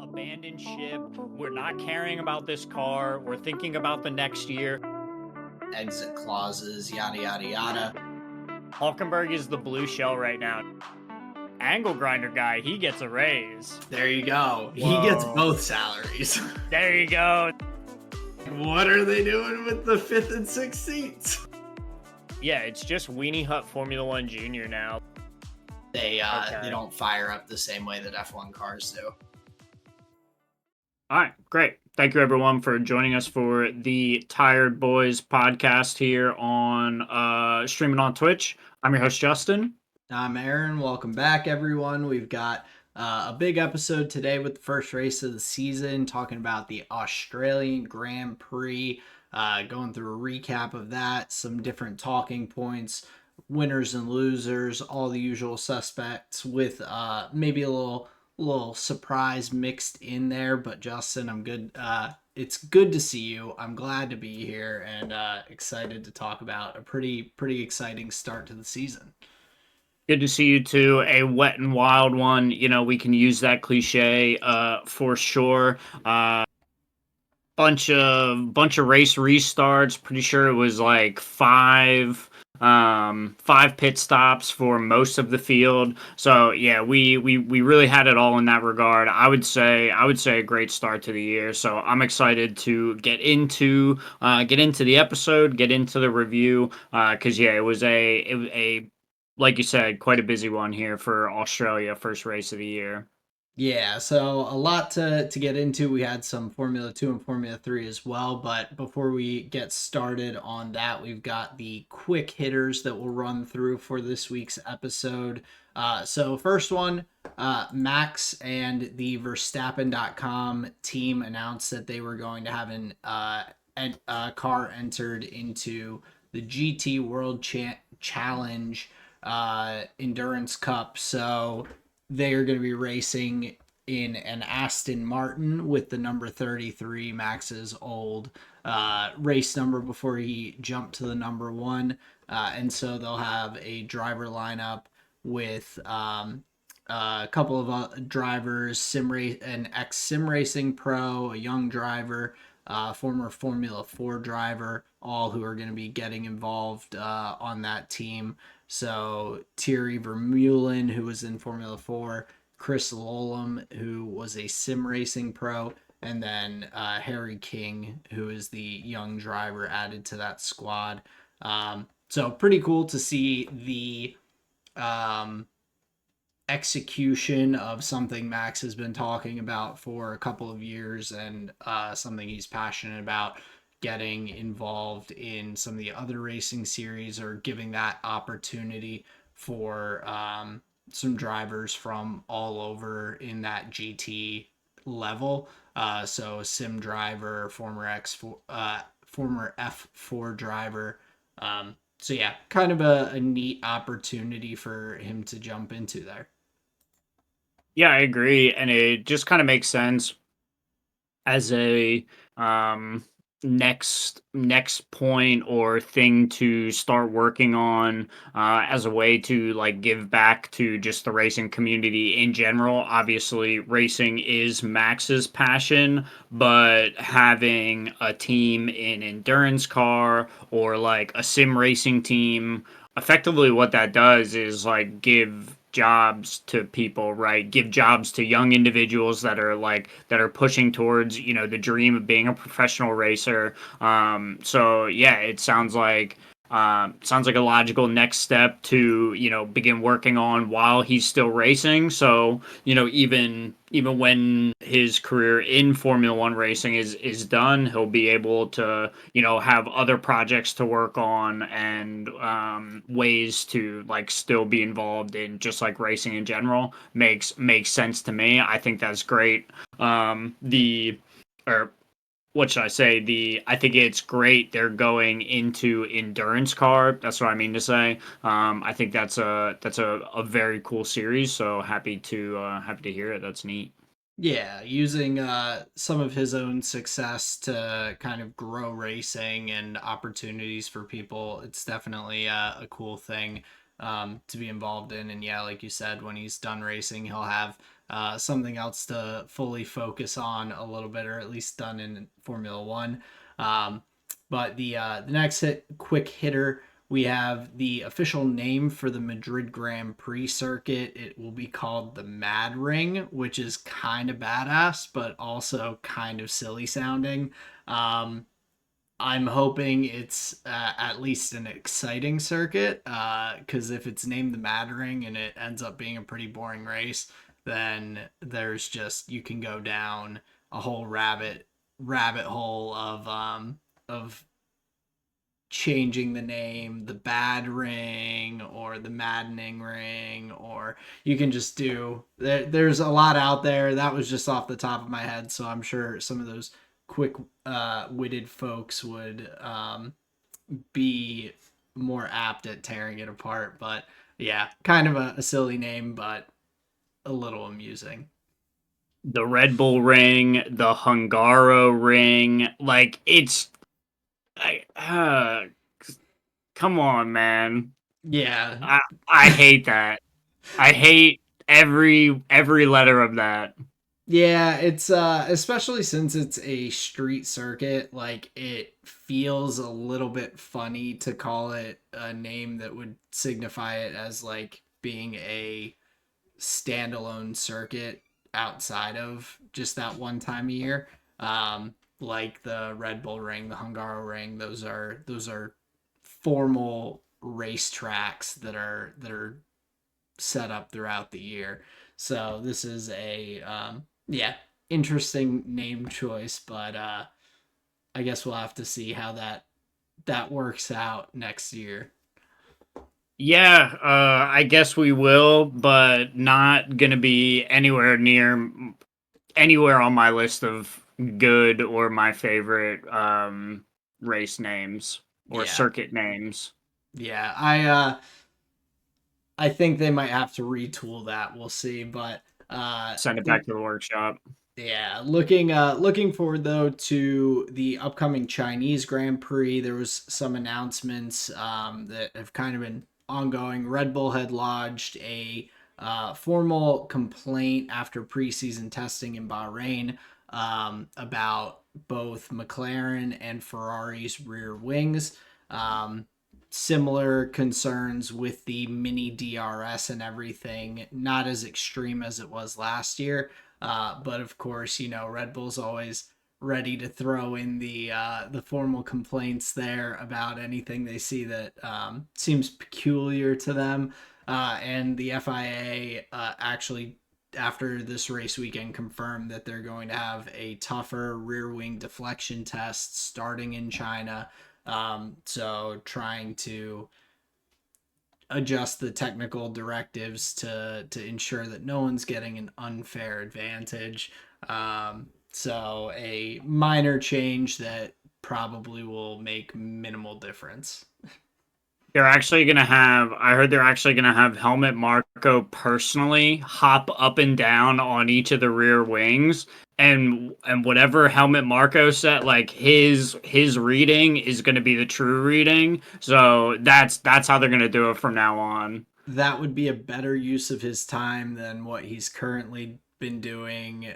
Abandoned ship. We're not caring about this car. We're thinking about the next year. Exit clauses, yada yada yada. Hulkenberg is the blue shell right now. Angle grinder guy, he gets a raise. There you go. Whoa. He gets both salaries. There you go. What are they doing with the 5th and 6th seats? Yeah, it's just Weenie Hut Formula One Junior now. They don't fire up the same way that F1 cars do. All right, great. Thank you, everyone, for joining us for the Tyred Boys podcast here on streaming on Twitch. I'm your host, Justin. I'm Aaron. Welcome back, everyone. We've got a big episode today with the first race of the season, talking about the Australian Grand Prix, going through a recap of that, some different talking points, winners and losers, all the usual suspects, with maybe a little surprise mixed in there. But Justin, I'm good. It's good to see you. I'm glad to be here and excited to talk about a pretty exciting start to the season. Good to see you too. A wet and wild one. You know, we can use that cliche for sure. Bunch of race restarts. Pretty sure it was like five pit stops for most of the field. So yeah, we really had it all in that regard. I would say a great start to the year. So I'm excited to get into the episode, get into the review, because yeah, it was a like you said, quite a busy one here for Australia, first race of the year. Yeah, so a lot to get into. We had some Formula 2 and Formula 3 as well, but before we get started on that, we've got the quick hitters that we'll run through for this week's episode. So first one, Max and the Verstappen.com team announced that they were going to have a car entered into the GT World Challenge Endurance Cup. So they are going to be racing in an Aston Martin with the number 33, Max's old race number before he jumped to the number 1. And so they'll have a driver lineup with a couple of drivers, an ex-sim racing pro, a young driver, former Formula 4 driver, all who are going to be getting involved on that team. So Thierry Vermeulen, who was in Formula 4, Chris Lolum, who was a sim racing pro, and then Harry King, who is the young driver added to that squad. So pretty cool to see the execution of something Max has been talking about for a couple of years, and something he's passionate about, getting involved in some of the other racing series, or giving that opportunity for some drivers from all over in that GT level. So a sim driver, former F4 driver. So yeah, kind of a neat opportunity for him to jump into there. Yeah, I agree, and it just kind of makes sense as a next point or thing to start working on, as a way to like give back to just the racing community in general. Obviously racing is Max's passion, but having a team in endurance car or like a sim racing team, effectively what that does is like give jobs to people, right? Give jobs to young individuals that are pushing towards, you know, the dream of being a professional racer. So yeah, it sounds like a logical next step to, you know, begin working on while he's still racing. So, you know, even when his career in Formula One racing is done, he'll be able to, you know, have other projects to work on and ways to like still be involved in just like racing in general. Makes sense to me. I think that's great. Or what should I say? I think it's great they're going into endurance car. That's what I mean to say. I think that's a very cool series. So happy to hear it. That's neat. Yeah, using some of his own success to kind of grow racing and opportunities for people. It's definitely a cool thing to be involved in. And yeah, like you said, when he's done racing, he'll have something else to fully focus on a little bit, or at least done in Formula One. Um, but the next quick hitter, we have the official name for the Madrid Grand Prix circuit. It will be called the Mad Ring, which is kind of badass, but also kind of silly sounding. Um, I'm hoping it's at least an exciting circuit, because if it's named the Mad Ring and it ends up being a pretty boring race, then there's just you can go down a whole rabbit hole of changing the name, the Bad Ring or the Maddening Ring, or you can just do there's a lot out there. That was just off the top of my head, so I'm sure some of those quick witted folks would be more apt at tearing it apart. But yeah, kind of a silly name, but a little amusing. The Red Bull ring, the Hungaro ring, like it's I come on, man. Yeah, I I hate that. I hate every letter of that. yeah, it's especially since it's a street circuit, like it feels a little bit funny to call it a name that would signify it as like being a standalone circuit outside of just that one time a year. Like the Red Bull Ring, the Hungaro Ring, those are formal racetracks that are set up throughout the year. So this is a yeah, interesting name choice, but I guess we'll have to see how that works out next year. Yeah, I guess we will, but not gonna be anywhere on my list of good or my favorite race names or Yeah. circuit names. Yeah, I think they might have to retool that. We'll see, but Send it back to the workshop. yeah, looking forward though to the upcoming Chinese Grand Prix. There was some announcements that have kind of been ongoing. Red Bull had lodged a formal complaint after preseason testing in Bahrain about both McLaren and Ferrari's rear wings. Um, Similar concerns with the mini DRS and everything, not as extreme as it was last year. But of course, Red Bull's always ready to throw in the formal complaints there about anything they see that seems peculiar to them. And the FIA actually, after this race weekend, confirmed that they're going to have a tougher rear wing deflection test starting in China. So trying to adjust the technical directives to ensure that no one's getting an unfair advantage. So a minor change that probably will make minimal difference. I heard they're actually gonna have Helmet Marco personally hop up and down on each of the rear wings, and whatever Helmet Marco set, like his reading is gonna be the true reading. So that's how they're gonna do it from now on. That would be a better use of his time than what he's currently been doing,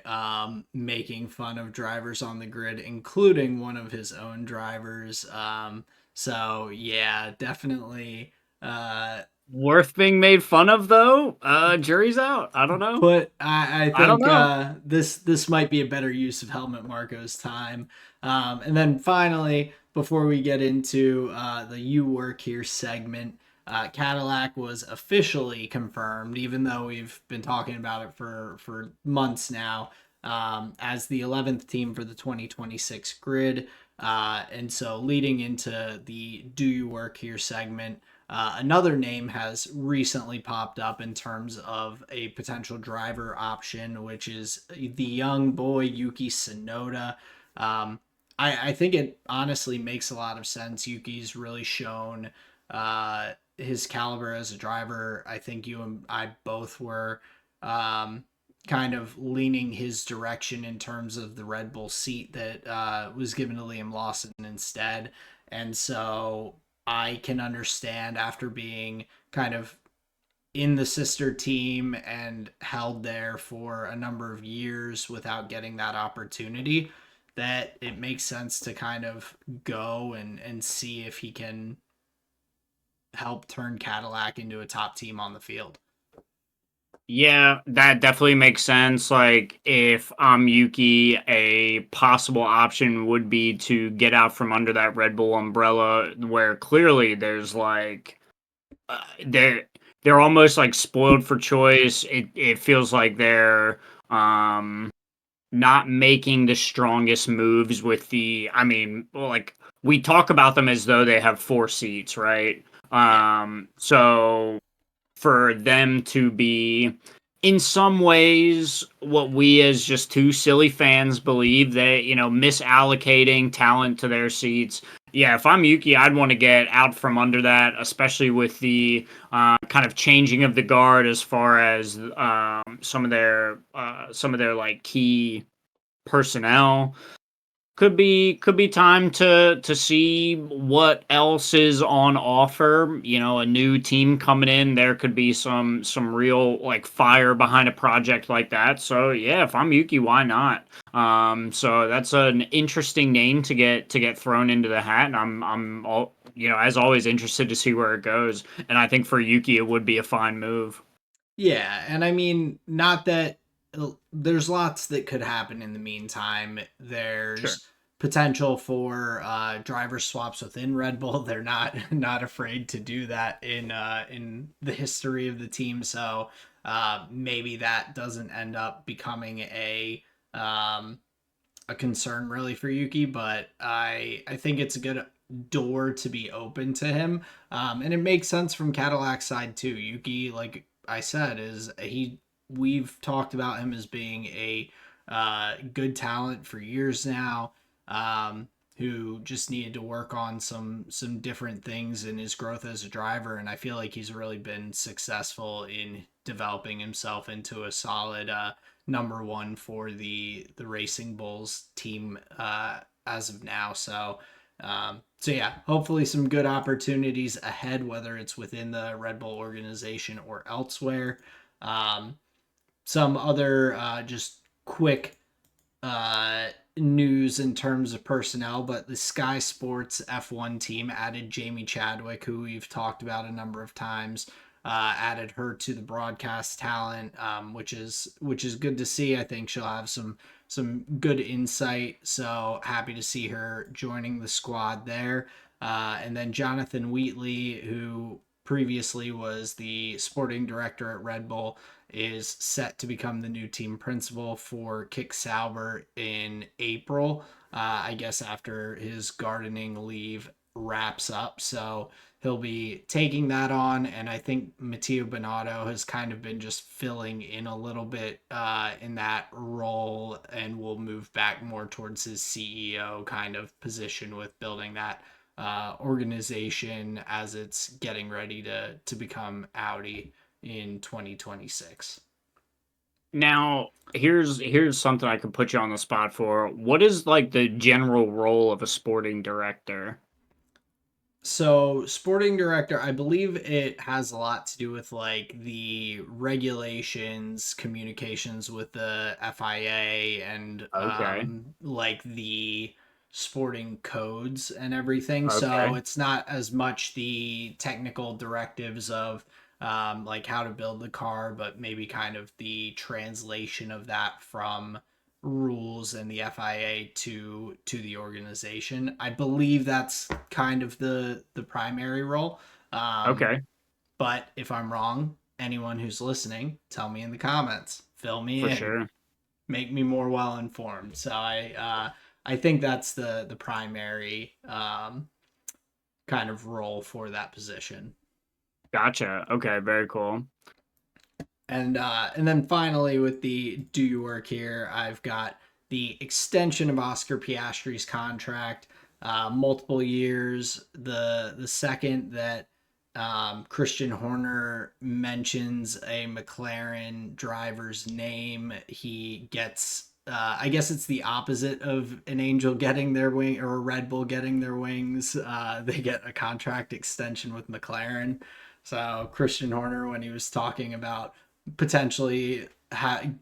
making fun of drivers on the grid, including one of his own drivers. So yeah, definitely. Uh, Worth being made fun of though? Jury's out. I don't know. but I I don't think know. this might be a better use of Helmet Marco's time. And then finally, before we get into the "You Work Here" segment, Cadillac was officially confirmed, even though we've been talking about it for months now, as the 11th team for the 2026 grid. And so, leading into the "Do You Work Here" segment. Another name has recently popped up in terms of a potential driver option, which is the young boy Yuki Tsunoda. I think it honestly makes a lot of sense. Yuki's really shown his caliber as a driver. I think you and I both were um, kind of leaning his direction in terms of the Red Bull seat that was given to Liam Lawson instead. And so I can understand after being kind of in the sister team and held there for a number of years without getting that opportunity, that it makes sense to kind of go and see if he can help turn Cadillac into a top team on the field. Yeah, that definitely makes sense. Like, if I'm Yuki, a possible option would be to get out from under that Red Bull umbrella, where clearly there's like they're almost like spoiled for choice. It feels like they're um not making the strongest moves with the. I mean, like we talk about them as though they have four seats, right? Yeah. So for them to be in some ways what we as just two silly fans believe, that misallocating talent to their seats. Yeah, if I'm Yuki, I'd want to get out from under that, especially with the kind of changing of the guard as far as some of their like key personnel. Could be time to see what else is on offer. A new team coming in, there could be some real like fire behind a project like that. So yeah, if I'm Yuki, why not? So that's an interesting name to get thrown into the hat, and I'm all, as always, interested to see where it goes. And I think for Yuki, it would be a fine move. Yeah, and I mean, not that there's lots that could happen in the meantime. Sure. There's potential for driver swaps within Red Bull. They're not afraid to do that in the history of the team. So maybe that doesn't end up becoming um, a concern really for Yuki, but I think it's a good door to be open to him. And it makes sense from Cadillac's side too. Yuki, like I said, is he we've talked about him as being a good talent for years now. Who just needed to work on some different things in his growth as a driver, and I feel like he's really been successful in developing himself into a solid number one for the Racing Bulls team as of now. So yeah, hopefully some good opportunities ahead, whether it's within the Red Bull organization or elsewhere. Um, some other just quick uh, news in terms of personnel, but the Sky Sports F1 team added Jamie Chadwick, who we've talked about a number of times. Added her to the broadcast talent, which is good to see. I think she'll have some good insight. So happy to see her joining the squad there. And then Jonathan Wheatley, who previously was the sporting director at Red Bull, is set to become the new team principal for Kick Sauber in April. I guess after his gardening leave wraps up. So he'll be taking that on. And I think Matteo Bonato has kind of been just filling in a little bit in that role and will move back more towards his CEO kind of position with building that organization as it's getting ready to become Audi in 2026. Now, here's something I could put you on the spot for. What is like the general role of a sporting director? So, sporting director, I believe it has a lot to do with like the regulations, communications with the FIA, and Okay. like the sporting codes and everything. So, Okay. it's not as much the technical directives of like how to build the car, but maybe kind of the translation of that from rules and the FIA to the organization. I believe that's kind of the primary role. Um, Okay. but if I'm wrong, anyone who's listening, tell me in the comments. Fill me For in. sure. Make me more well informed. So I think that's the primary kind of role for that position. Gotcha. Okay, very cool. And then finally with the do you work here, I've got the extension of Oscar Piastri's contract, multiple years. The second that Christian Horner mentions a McLaren driver's name, he gets. I guess it's the opposite of an Angel getting their wing or a Red Bull getting their wings. They get a contract extension with McLaren. So Christian Horner, when he was talking about potentially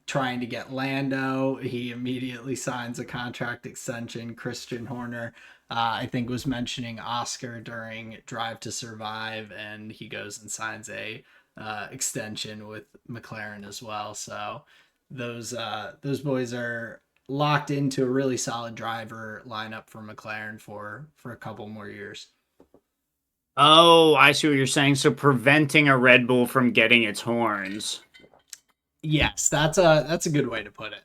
trying to get Lando, he immediately signs a contract extension. Christian Horner, I think, was mentioning Oscar during Drive to Survive, and he goes and signs a extension with McLaren as well. So those boys are locked into a really solid driver lineup for McLaren for a couple more years. Oh, I see what you're saying. So preventing a Red Bull from getting its horns. Yes, that's a good way to put it.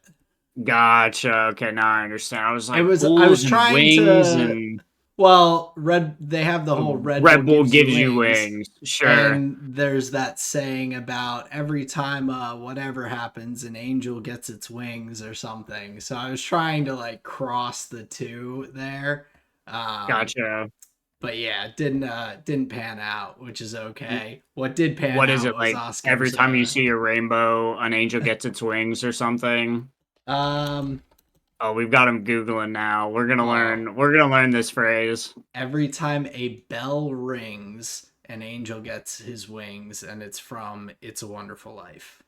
Gotcha. Okay, now I understand. I was It like was I was bulls and trying wings to and well, Red they have the whole Red Bull Red Bull gives you gives you wings, wings. Sure. and there's that saying about every time whatever happens an angel gets its wings or something. So I was trying to like cross the two there. Um Gotcha. but yeah, it didn't pan out, which is okay. What did pan What is out it was like? Every Oscar's time you see a rainbow, an angel gets its wings or something. um Oh, we've got him googling now. We're gonna oh, learn. We're gonna learn this phrase. every time a bell rings, an angel gets his wings, and it's from It's a Wonderful Life.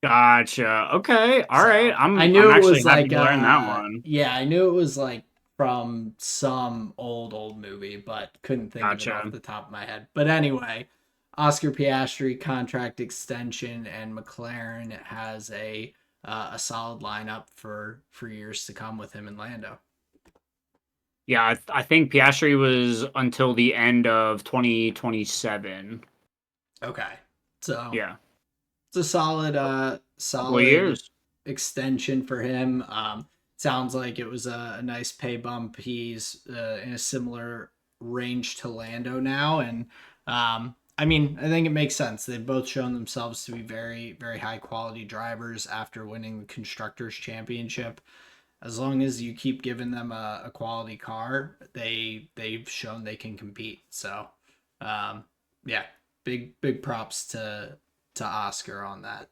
Gotcha. Okay. All right. So I I'm knew it actually was happy like to learn that one. yeah, I knew it was like from some old movie, but couldn't think of it off Gotcha. the top of my head. But anyway, Oscar Piastri contract extension, and McLaren has a solid lineup for years to come with him in Lando. Yeah, I think Piastri was until the end of 2027. Okay, so Yeah, it's a solid couple of solid years. extension for him. Sounds like it was a nice pay bump. He's in a similar range to Lando now, and I mean, I think it makes sense. They've both shown themselves to be very high quality drivers after winning the constructors championship. As long as you keep giving them a quality car, they've shown they can compete. So um, yeah, big props to Oscar on that.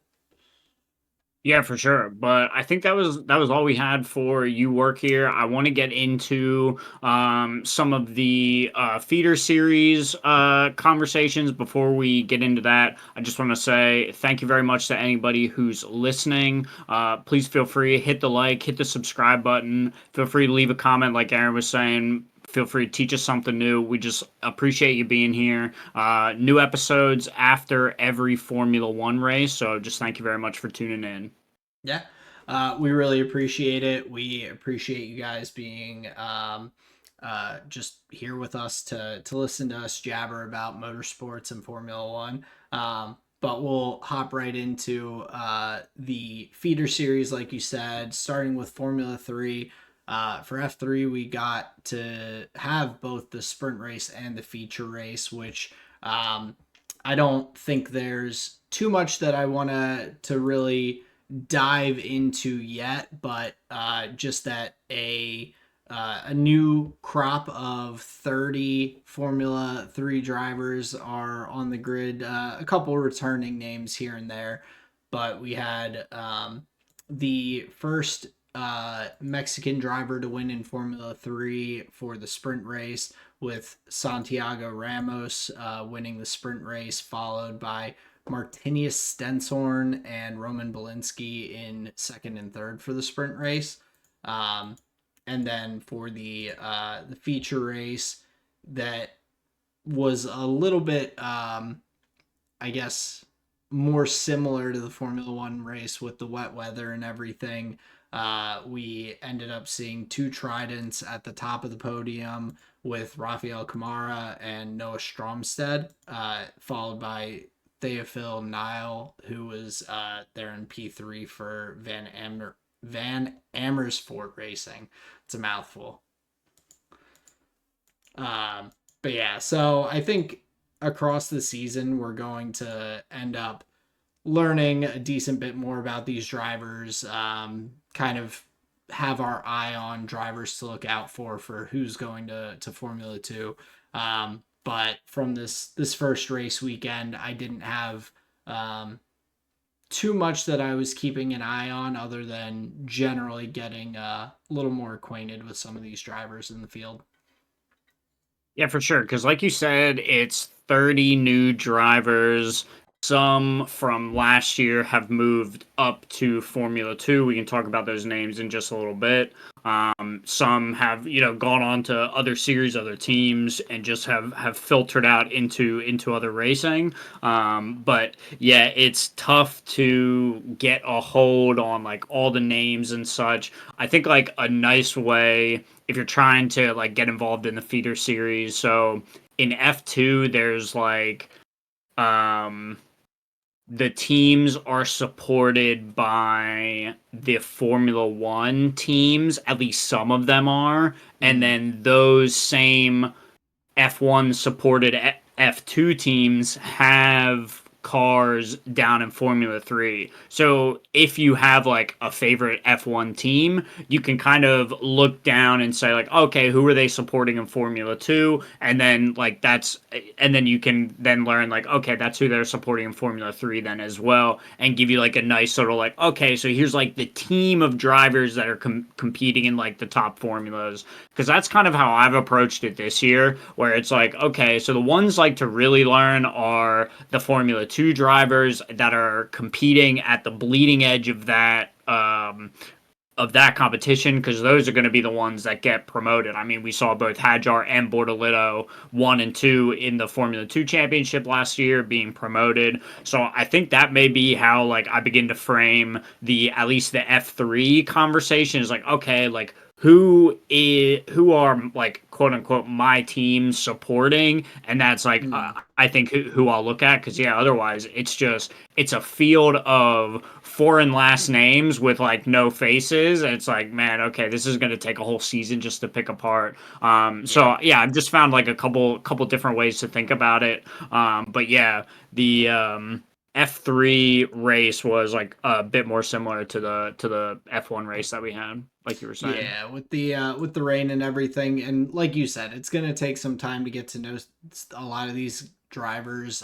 Yeah, for sure. But I think that was all we had for you work here. I want to get into some of the feeder series conversations. Before we get into that, I just want to say thank you very much to anybody who's listening. Please feel free to hit the like, hit the subscribe button. Feel free to leave a comment, like Aaron was saying. Feel free to teach us something new. We just appreciate you being here. New episodes after every Formula One race. So just thank you very much for tuning in. Yeah. We really appreciate it. We appreciate you guys being just here with us to listen to us jabber about motorsports and Formula One. But we'll hop right into the feeder series, like you said, starting with Formula 3. For F3, we got to have both the sprint race and the feature race, which I don't think there's too much that I want to really dive into yet, but just that a new crop of 30 Formula 3 drivers are on the grid. A couple returning names here and there, but we had the first Mexican driver to win in Formula 3 for the sprint race, with Santiago Ramos winning the sprint race, followed by Martinius Stenshorn and Roman Belinsky in second and third for the sprint race. Um, and then for the feature race, that was a little bit, I guess, more similar to the Formula One race with the wet weather and everything. We ended up seeing two Tridents at the top of the podium with Rafael Kamara and Noah Stromstead, followed by Theophil Nile, who was there in P3 for Van Amersfoort Racing. It's a mouthful. Um, but yeah, so I think across the season we're going to end up learning a decent bit more about these drivers. Kind of have our eye on drivers to look out for who's going to Formula Two. But from this first race weekend, I didn't have too much that I was keeping an eye on, other than generally getting a little more acquainted with some of these drivers in the field. Yeah, for sure. Because, like you said, it's 30 new drivers. Some from last year have moved up to Formula 2. We can talk about those names in just a little bit. Some have, gone on to other series, other teams, and just have filtered out into other racing. But yeah, it's tough to get a hold on like all the names and such. I think like a nice way if you're trying to like get involved in the feeder series. So in F2, there's like um the teams are supported by the Formula One teams, at least some of them are, and Mm. then those same F1 supported F2 teams have cars down in Formula 3. So if you have like a favorite F1 team, you can kind of look down and say like, okay, who are they supporting in Formula 2? And then like and then you can then learn like, okay, that's who they're supporting in Formula 3 then as well, and give you like a nice sort of like, okay, so here's like the team of drivers that are competing in like the top formulas, because that's kind of how I've approached it this year, where it's like, okay, so the ones like to really learn are the Formula 2 drivers that are competing at the bleeding edge of that competition, because those are going to be the ones that get promoted. I mean, we saw both Hadjar and Bortolito 1 and 2 in the Formula 2 championship last year being promoted. So I think that may be how like I begin to frame the at least the F3 conversation is like, okay, like who are like quote unquote my team supporting, and that's like Mm. I think who I'll look at, because yeah, otherwise it's a field of foreign last names with like no faces, and it's like, man, okay, this is going to take a whole season just to pick apart. Yeah. So yeah, I've just found like a couple different ways to think about it. But yeah, the F3 race was like a bit more similar to the F1 race that we had, like you were saying. Yeah, with the rain and everything, and like you said, it's gonna take some time to get to know a lot of these drivers.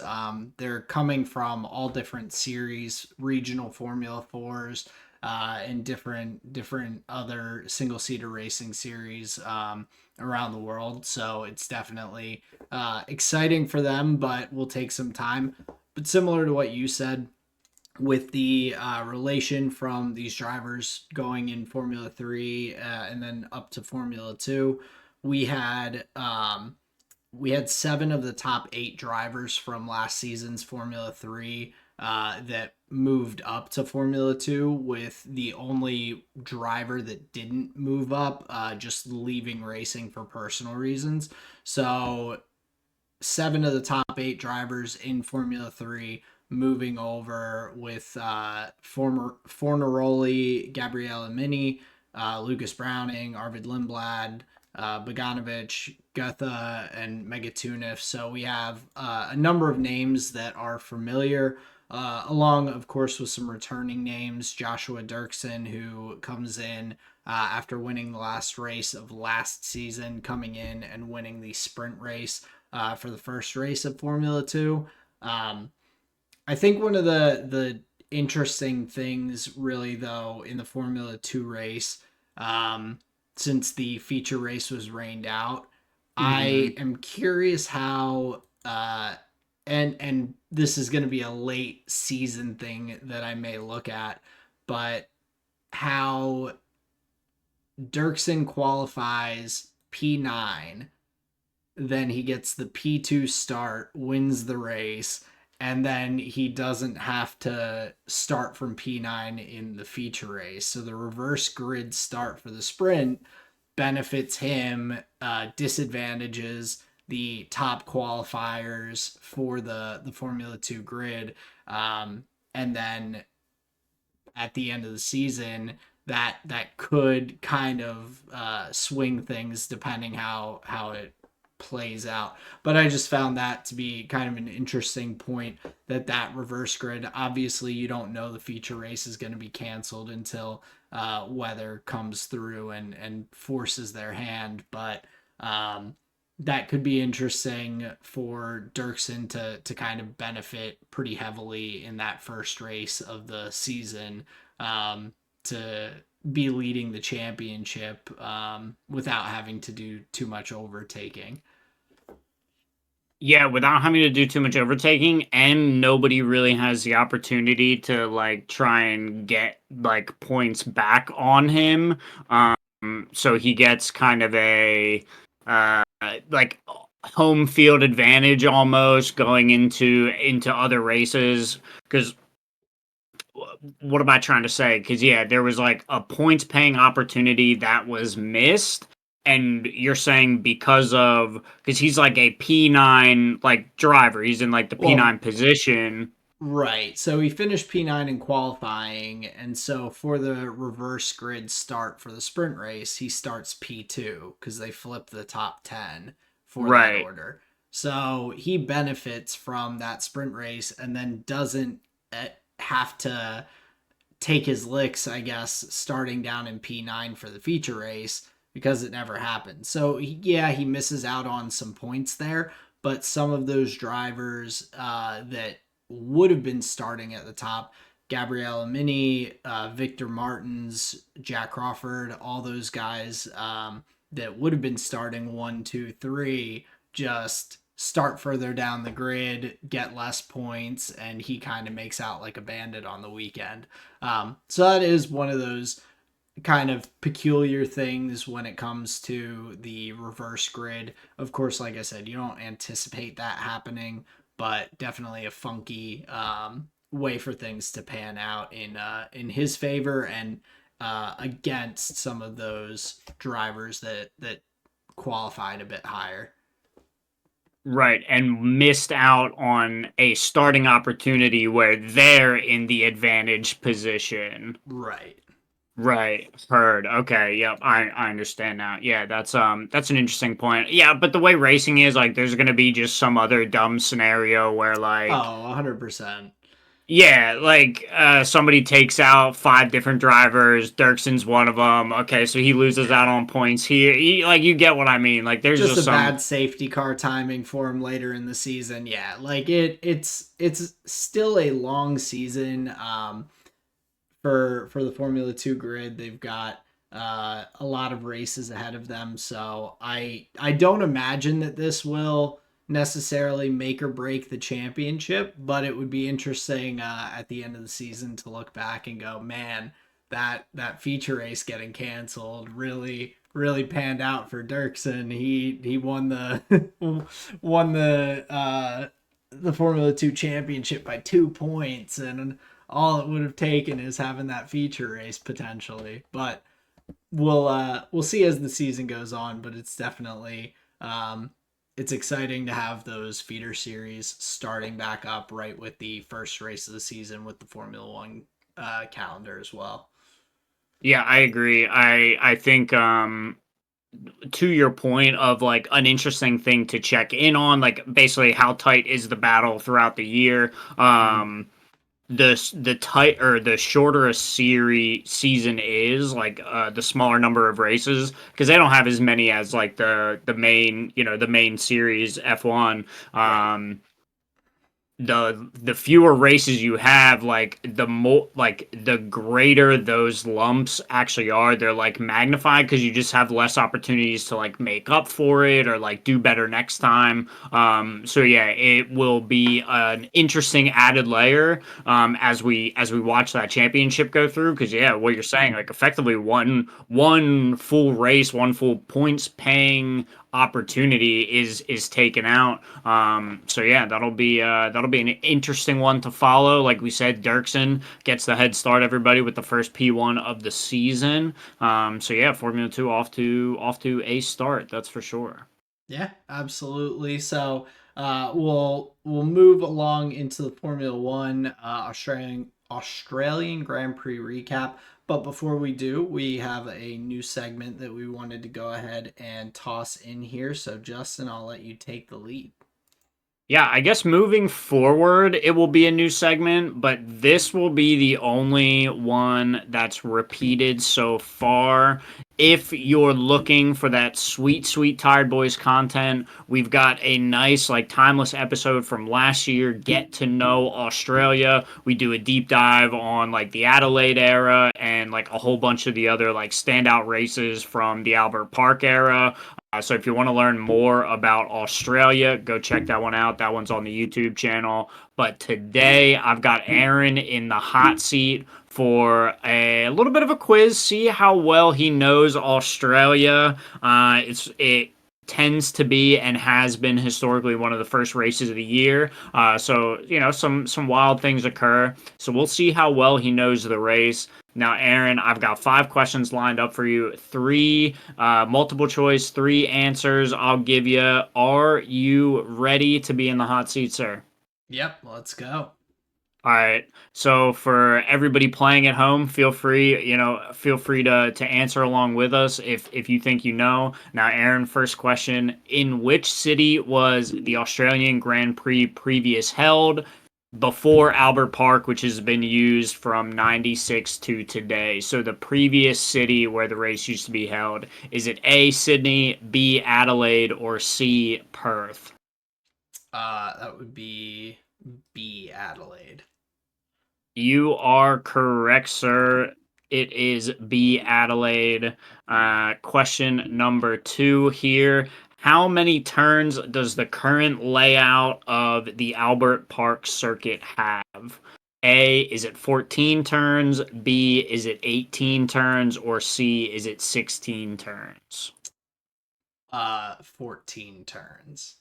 They're coming from all different series, regional Formula Fours, and different other single seater racing series around the world. So it's definitely exciting for them, but will take some time. But similar to what you said, with the relation from these drivers going in Formula 3 and then up to Formula 2, we had we had 7 of the top 8 drivers from last season's Formula 3 that moved up to Formula 2, with the only driver that didn't move up just leaving racing for personal reasons. So 7 of the top 8 drivers in Formula 3 moving over, with former Fornaroli, Gabriele Mini, Lucas Browning, Arvid Lindblad, Bogdanovich, Gutha, and Megatunif. So we have a number of names that are familiar, along, of course, with some returning names. Joshua Dirksen, who comes in after winning the last race of last season, coming in and winning the sprint race for the first race of Formula 2. Um, I think one of the interesting things, really, though, in the Formula 2 race, um, since the feature race was rained out, I Hmm. am curious how, and this is going to be a late season thing that I may look at, but how Dirksen qualifies P9, then he gets the P2 start, wins the race, and then he doesn't have to start from P9 in the feature race. So the reverse grid start for the sprint benefits him, disadvantages the top qualifiers for the Formula 2 grid. And then at the end of the season, that could kind of swing things depending how it plays out. But I just found that to be kind of an interesting point, that reverse grid. Obviously, you don't know the feature race is going to be canceled until weather comes through and forces their hand. But that could be interesting for Dirksen to kind of benefit pretty heavily in that first race of the season, to be leading the championship without having to do too much overtaking. Yeah, without having to do too much overtaking, and nobody really has the opportunity to like try and get like points back on him. So he gets kind of a like home field advantage almost going into other races. Because what am I trying to say? Because yeah, there was like a points paying opportunity that was missed, and you're saying because he's like a P9 like driver, he's in like the Well, P9 position. right. So he finished P9 in qualifying, and so for the reverse grid start for the sprint race, he starts P2 because they flip the top 10 for that Right, order. So he benefits from that sprint race and then doesn't have to take his licks, I guess, starting down in P9 for the feature race because it never happened. So, yeah, he misses out on some points there, but some of those drivers that would have been starting at the top, Gabriella Mini, Victor Martins, Jack Crawford, all those guys that would have been starting one, two, three, just start further down the grid, get less points, and he kind of makes out like a bandit on the weekend. So that is one of those kind of peculiar things when it comes to the reverse grid. Of course, like I said, you don't anticipate that happening, but definitely a funky way for things to pan out in his favor and against some of those drivers that qualified a bit higher. right, and missed out on a starting opportunity where they're in the advantage position. Right. Right, heard. Okay, yep, I understand now. Yeah, that's an interesting point. Yeah, but the way racing is, like, there's gonna be just some other dumb scenario where, like, Oh, 100%. yeah, like, somebody takes out five different drivers. Dirkson's one of them. Okay, so he loses Yeah. out on points here. Like, you get what I mean. Like, there's Just just a some. bad safety car timing for him later in the season. Yeah, like it's still a long season for the Formula 2 grid. They've got a lot of races ahead of them, so I don't imagine that this will necessarily make or break the championship, but it would be interesting at the end of the season to look back and go, man, that feature race getting canceled really panned out for Dirksen. He won the won the Formula 2 championship by 2 points, and all it would have taken is having that feature race potentially. But we'll see as the season goes on. But it's definitely it's exciting to have those feeder series starting back up right with the first race of the season with the Formula One calendar as well. Yeah, I agree. I think to your point of like an interesting thing to check in on, like basically how tight is the battle throughout the year. Mm-hmm. The tight or the shorter a series season is, like the smaller number of races, because they don't have as many as like the main, the main series F1. Right. The fewer races you have, like the more, like the greater those lumps actually are. They're like magnified because you just have less opportunities to like make up for it or like do better next time. So yeah, it will be an interesting added layer as we watch that championship go through, because yeah, what you're saying, like effectively one full race, one full points paying opportunity is taken out. So yeah, that'll be an interesting one to follow. Like we said, Dirksen gets the head start, everybody, with the first P1 of the season. So yeah, Formula 2 off to a start, that's for sure. Yeah, absolutely. So we'll move along into the Formula One Australian Grand Prix recap. But before we do, we have a new segment that we wanted to go ahead and toss in here. So Justin, I'll let you take the lead. Yeah, I guess moving forward, it will be a new segment, but this will be the only one that's repeated so far. if you're looking for that sweet, sweet Tired Boys content, we've got a nice, like, timeless episode from last year, Get to Know Australia. We do a deep dive on, like, the Adelaide era and, like, a whole bunch of the other, like, standout races from the Albert Park era. So if you want to learn more about Australia, go check that one out. That one's on the YouTube channel. But today I've got Aaron in the hot seat for a little bit of a quiz. See how well he knows Australia. It tends to be and has been historically one of the first races of the year. So you know some wild things occur. So we'll see how well he knows the race. Now, Aaron, I've got 5 questions lined up for you. Three multiple choice, three answers I'll give you. Are you ready to be in the hot seat, sir? Yep, let's go. All right. So for everybody playing at home, feel free to answer along with us if you think you know. Now, Aaron, first question: in which city was the Australian Grand Prix previous held? Before Albert Park, which has been used from 96 to today. So the previous city where the race used to be held. Is it A, Sydney, B, Adelaide, or C, Perth? That would be B, Adelaide. You are correct, sir. It is B, Adelaide. Question number 2 here. How many turns does the current layout of the Albert Park circuit have? A, is it 14 turns? B, is it 18 turns? Or C, is it 16 turns? 14 turns.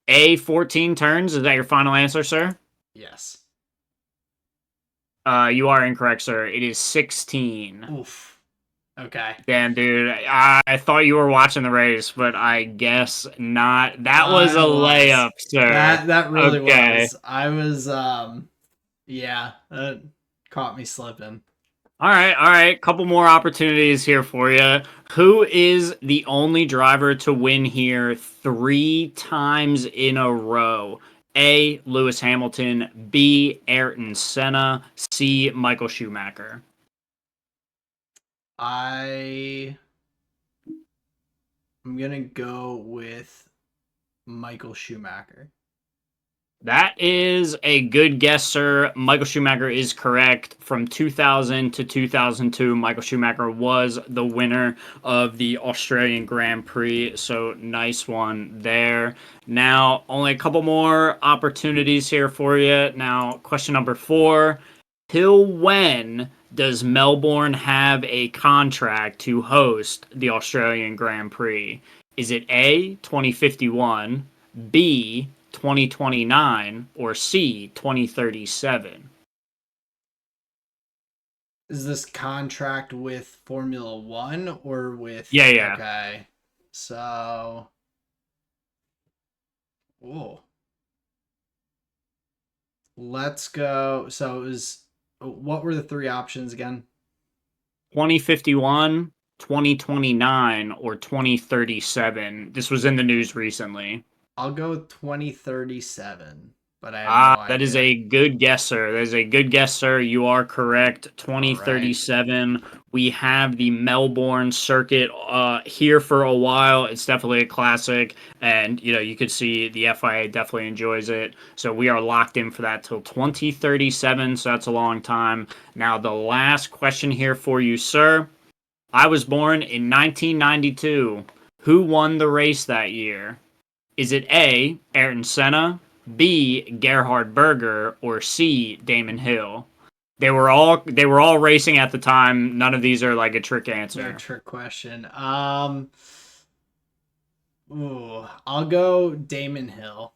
A, 14 turns. Is that your final answer, sir? Yes. You are incorrect, sir. It is 16. Oof. Okay. Damn, dude. I thought you were watching the race, but I guess not. That was a I was. layup, sir. That really Okay. was. I was yeah, that caught me slipping. All right, all right. Couple more opportunities here for you. Who is the only driver to win here 3 times in a row? A, Lewis Hamilton. B, Ayrton Senna. C, Michael Schumacher. I'm gonna go with Michael Schumacher. That is a good guess, sir. Michael Schumacher is correct. From 2000 to 2002, Michael Schumacher was the winner of the Australian Grand Prix. So nice one there. Now, only a couple more opportunities here for you. Now, question number 4. Till when does Melbourne have a contract to host the Australian Grand Prix? Is it A, 2051, B, 2029, or C, 2037? Is this contract with Formula One or with? Yeah, yeah. Okay, so oh, let's go. So it was. What were the three options again? 2051, 2029, or 2037. This was in the news recently. I'll go with 2037, but I have no Ah, that is idea. a good guess, sir. That is a good guess, sir. You are correct. All right. 2037. We have the Melbourne circuit here for a while. It's definitely a classic, and you could see the FIA definitely enjoys it. So we are locked in for that till 2037. So that's a long time. Now the last question here for you, sir. I was born in 1992. Who won the race that year? Is it A, Ayrton Senna, B, Gerhard Berger, or C, Damon Hill? They were all racing at the time. None of these are like a trick No answer. trick question. I'll go Damon Hill.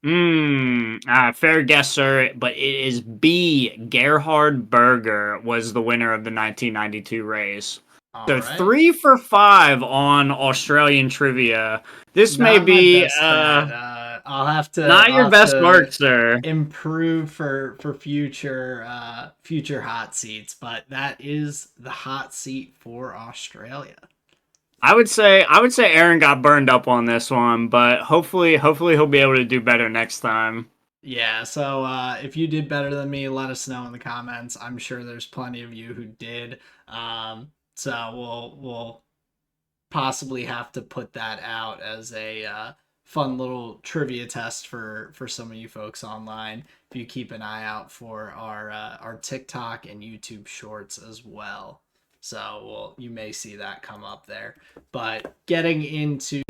Fair guess, sir, but it is B. Gerhard Berger was the winner of the 1992 race. All So right. 3 for 5 on Australian trivia. This may Not my be best stat. not I'll your have best mark, to sir. improve for future hot seats, but that is the hot seat for Australia. I would say Aaron got burned up on this one, but hopefully he'll be able to do better next time. Yeah, so if you did better than me, let us know in the comments. I'm sure there's plenty of you who did. So we'll possibly have to put that out as a fun little trivia test for some of you folks online. If you keep an eye out for our TikTok and YouTube shorts as well. So you may see that come up there. But getting into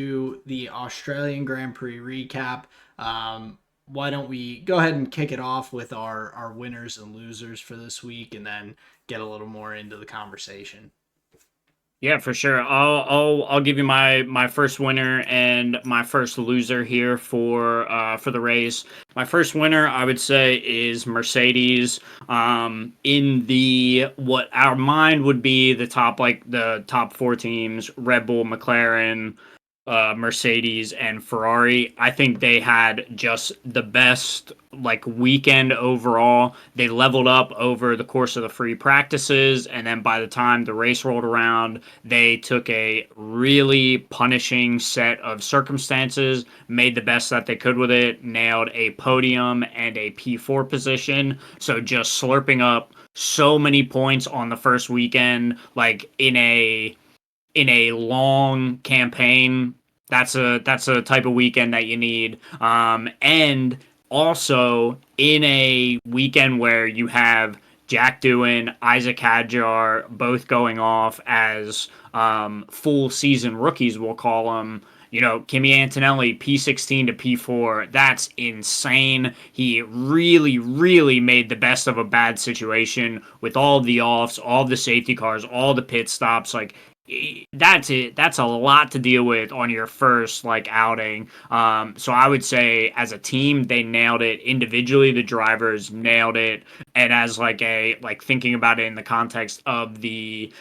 the Australian Grand Prix recap, why don't we go ahead and kick it off with our winners and losers for this week, and then get a little more into the conversation. Yeah, for sure. I'll give you my first winner and my first loser here for the race. My first winner, I would say, is Mercedes. In the what our mind would be the top four teams: Red Bull, McLaren, Mercedes, and Ferrari. I think they had just the best like weekend overall. They leveled up over the course of the free practices, and then by the time the race rolled around, they took a really punishing set of circumstances, made the best that they could with it, nailed a podium and a P4 position. So just slurping up so many points on the first weekend, like in a long campaign. That's a type of weekend that you need. And also in a weekend where you have Jack Doohan, Isaac Hadjar both going off as full season rookies, we'll call them. You know, Kimi Antonelli, P16 to P4. That's insane. He really, really made the best of a bad situation with all of the offs, all of the safety cars, all the pit stops. Like, that's it. That's a lot to deal with on your first like outing. So I would say as a team they nailed it. Individually, the drivers nailed it. And as like thinking about it in the context of the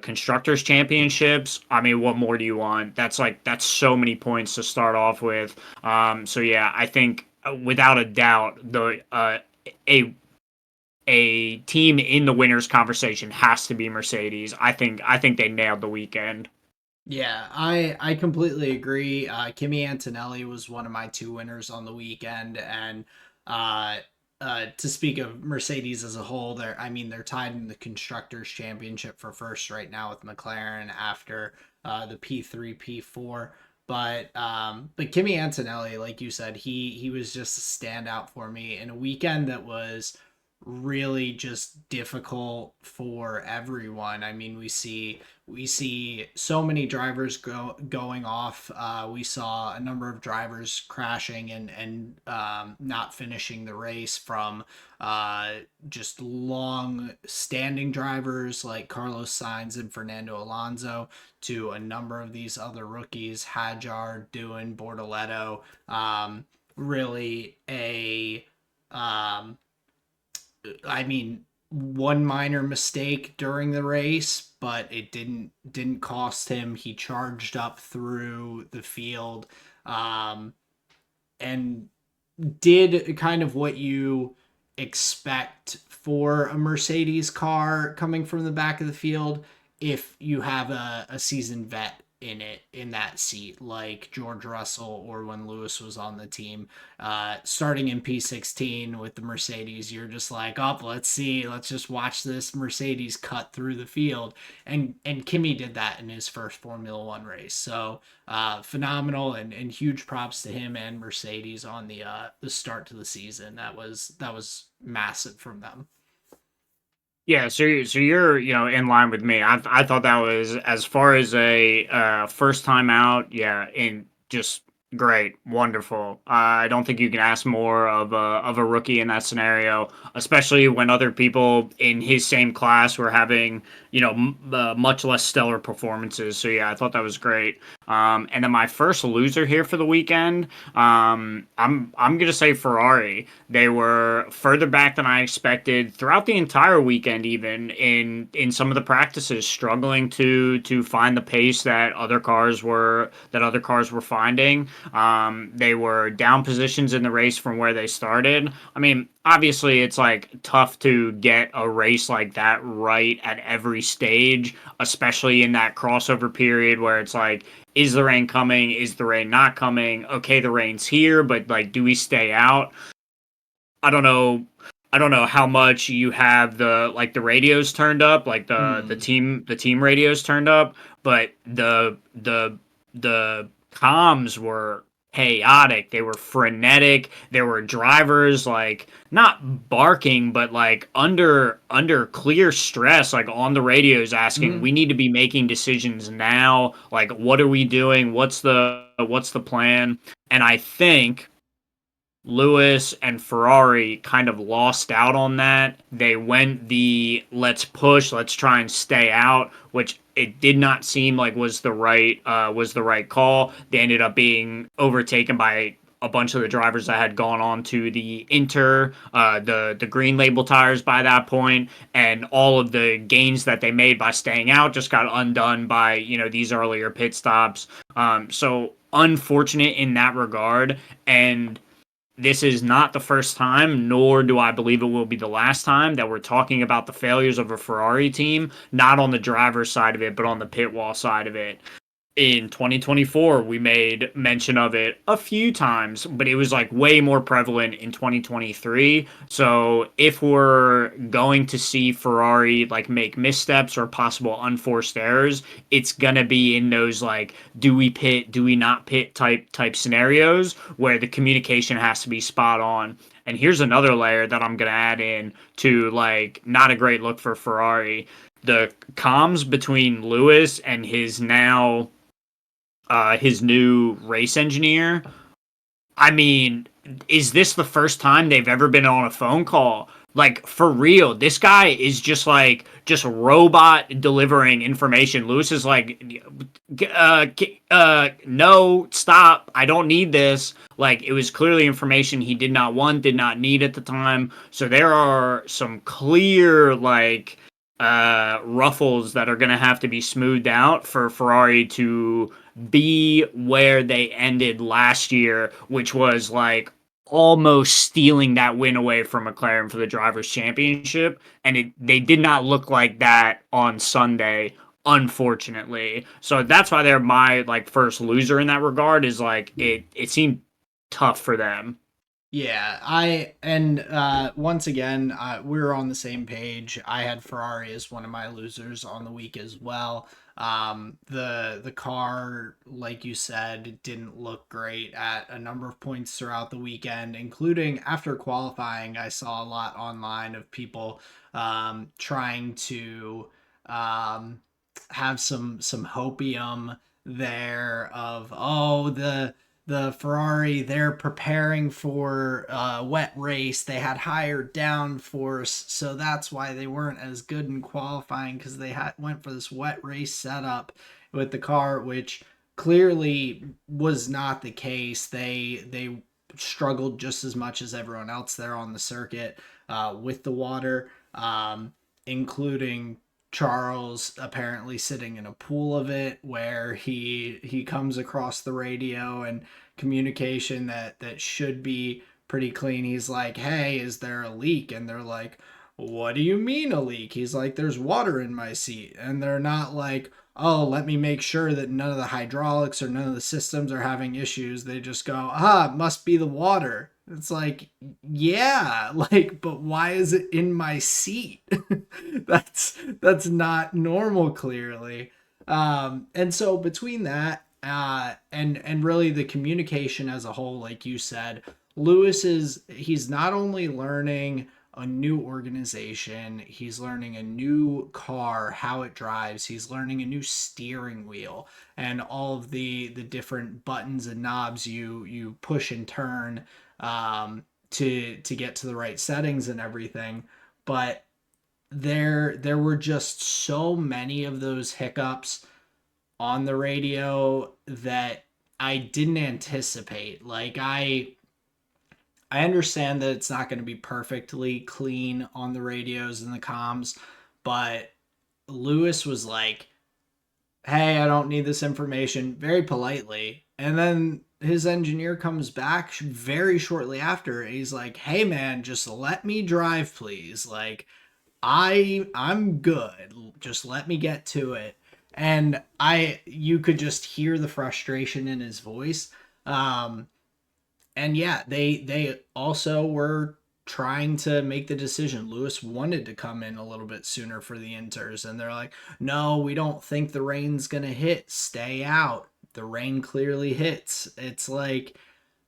constructors championships, I mean, what more do you want? That's so many points to start off with. So yeah, I think without a doubt a a team in the winners conversation has to be Mercedes. I think they nailed the weekend. Yeah, I completely agree. Kimi Antonelli was one of my two winners on the weekend, and uh, to speak of Mercedes as a whole, they're tied in the constructors championship for first right now with McLaren after the P3 P4. But Kimi Antonelli, like you said, he was just a standout for me in a weekend that was really just difficult for everyone. I mean, we see so many drivers going off. We saw a number of drivers crashing and not finishing the race from uh, just long standing drivers like Carlos Sainz and Fernando Alonso to a number of these other rookies, Hadjar, Doohan, Bortoleto. Really a um, I mean, one minor mistake during the race, but it didn't cost him. He charged up through the field, um, and did kind of what you expect for a Mercedes car coming from the back of the field if you have a seasoned vet in that seat like George Russell or when Lewis was on the team. Starting in P16 with the Mercedes, you're just like, oh, let's just watch this Mercedes cut through the field, and Kimi did that in his first Formula One race. So phenomenal, and huge props to him and Mercedes on the start to the season. That was massive from them. Yeah, so you're in line with me. I thought that was as far as a first time out. Yeah, and just great, wonderful. I don't think you can ask more of a rookie in that scenario, especially when other people in his same class were having much less stellar performances. So yeah, I thought that was great. And then my first loser here for the weekend, I'm gonna say Ferrari. They were further back than I expected throughout the entire weekend, even in some of the practices, struggling to find the pace that other cars were finding. They were down positions in the race from where they started. I mean, obviously, it's like tough to get a race like that right at every stage, especially in that crossover period where it's like, is the rain coming? Is the rain not coming? Okay, the rain's here, but like, do we stay out? I don't know I don't know how much you have the radios turned up, like Hmm. the team radios turned up, but the comms were chaotic. They were frenetic. There were drivers like not barking, but like under clear stress, like on the radios asking, Hmm. "We need to be making decisions now. Like, what are we doing? What's the plan?" And I think Lewis and Ferrari kind of lost out on that. They went the let's push, let's try and stay out, which it did not seem like was the right call. They ended up being overtaken by a bunch of the drivers that had gone on to the the green label tires by that point, and all of the gains that they made by staying out just got undone by these earlier pit stops. So unfortunate in that regard, and this is not the first time, nor do I believe it will be the last time that we're talking about the failures of a Ferrari team, not on the driver's side of it, but on the pit wall side of it. In 2024, we made mention of it a few times, but it was like way more prevalent in 2023. So if we're going to see Ferrari like make missteps or possible unforced errors, it's gonna be in those like do we pit, do we not pit type scenarios where the communication has to be spot on. And here's another layer that I'm gonna add in to like not a great look for Ferrari. The comms between Lewis and his new race engineer. I mean, is this the first time they've ever been on a phone call? Like for real, this guy is just robot delivering information. Lewis is like, no, stop! I don't need this. Like it was clearly information he did not want, did not need at the time. So there are some clear ruffles that are going to have to be smoothed out for Ferrari to be where they ended last year, which was like almost stealing that win away from McLaren for the drivers championship, and they did not look like that on Sunday, unfortunately. So that's why they're my like first loser in that regard, is like it seemed tough for them. Yeah, I and once again, we're on the same page. I had Ferrari as one of my losers on the week as well. The car, like you said, didn't look great at a number of points throughout the weekend, including after qualifying. I saw a lot online of people trying to um, have some hopium there of, oh, the Ferrari, they're preparing for a wet race. They had higher downforce, so that's why they weren't as good in qualifying, because they went for this wet race setup with the car, which clearly was not the case. They struggled just as much as everyone else there on the circuit with the water, including Charles apparently sitting in a pool of it, where he comes across the radio and communication that should be pretty clean. He's like, "Hey, is there a leak?" And they're like, "What do you mean a leak?" He's like, "There's water in my seat." And they're not like, "Oh, let me make sure that none of the hydraulics or none of the systems are having issues." They just go, "Ah, it must be the water." It's like, yeah, like, but why is it in my seat? That's not normal, clearly. And so between that and really the communication as a whole, like you said, he's not only learning a new organization, he's learning a new car, how it drives, he's learning a new steering wheel and all of the different buttons and knobs you push and turn to get to the right settings and everything. But there were just so many of those hiccups on the radio that I didn't anticipate. Like I understand that it's not going to be perfectly clean on the radios and the comms, but Lewis was like, "Hey, I don't need this information," very politely. And then his engineer comes back very shortly after. He's like, "Hey man, just let me drive please. Like I'm good. Just let me get to it." And I you could just hear the frustration in his voice. And yeah, they also were trying to make the decision. Lewis wanted to come in a little bit sooner for the inters, and they're like, no, we don't think the rain's going to hit. Stay out. The rain clearly hits. It's like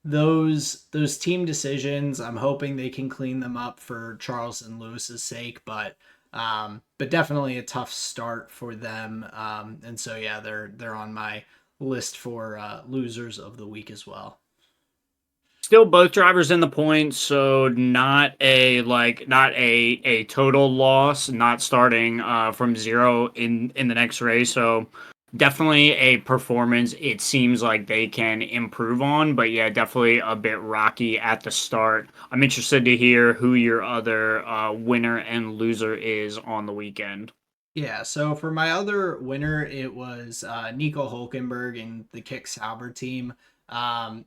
those team decisions. I'm hoping they can clean them up for Charles and Lewis's sake, but definitely a tough start for them. And so yeah, they're on my list for losers of the week as well. Still both drivers in the points, so not a total loss, not starting from zero in the next race. So definitely a performance it seems like they can improve on, but yeah, definitely a bit rocky at the start. I'm interested to hear who your other winner and loser is on the weekend. Yeah, so for my other winner, it was Nico Hulkenberg and the Kick Sauber team.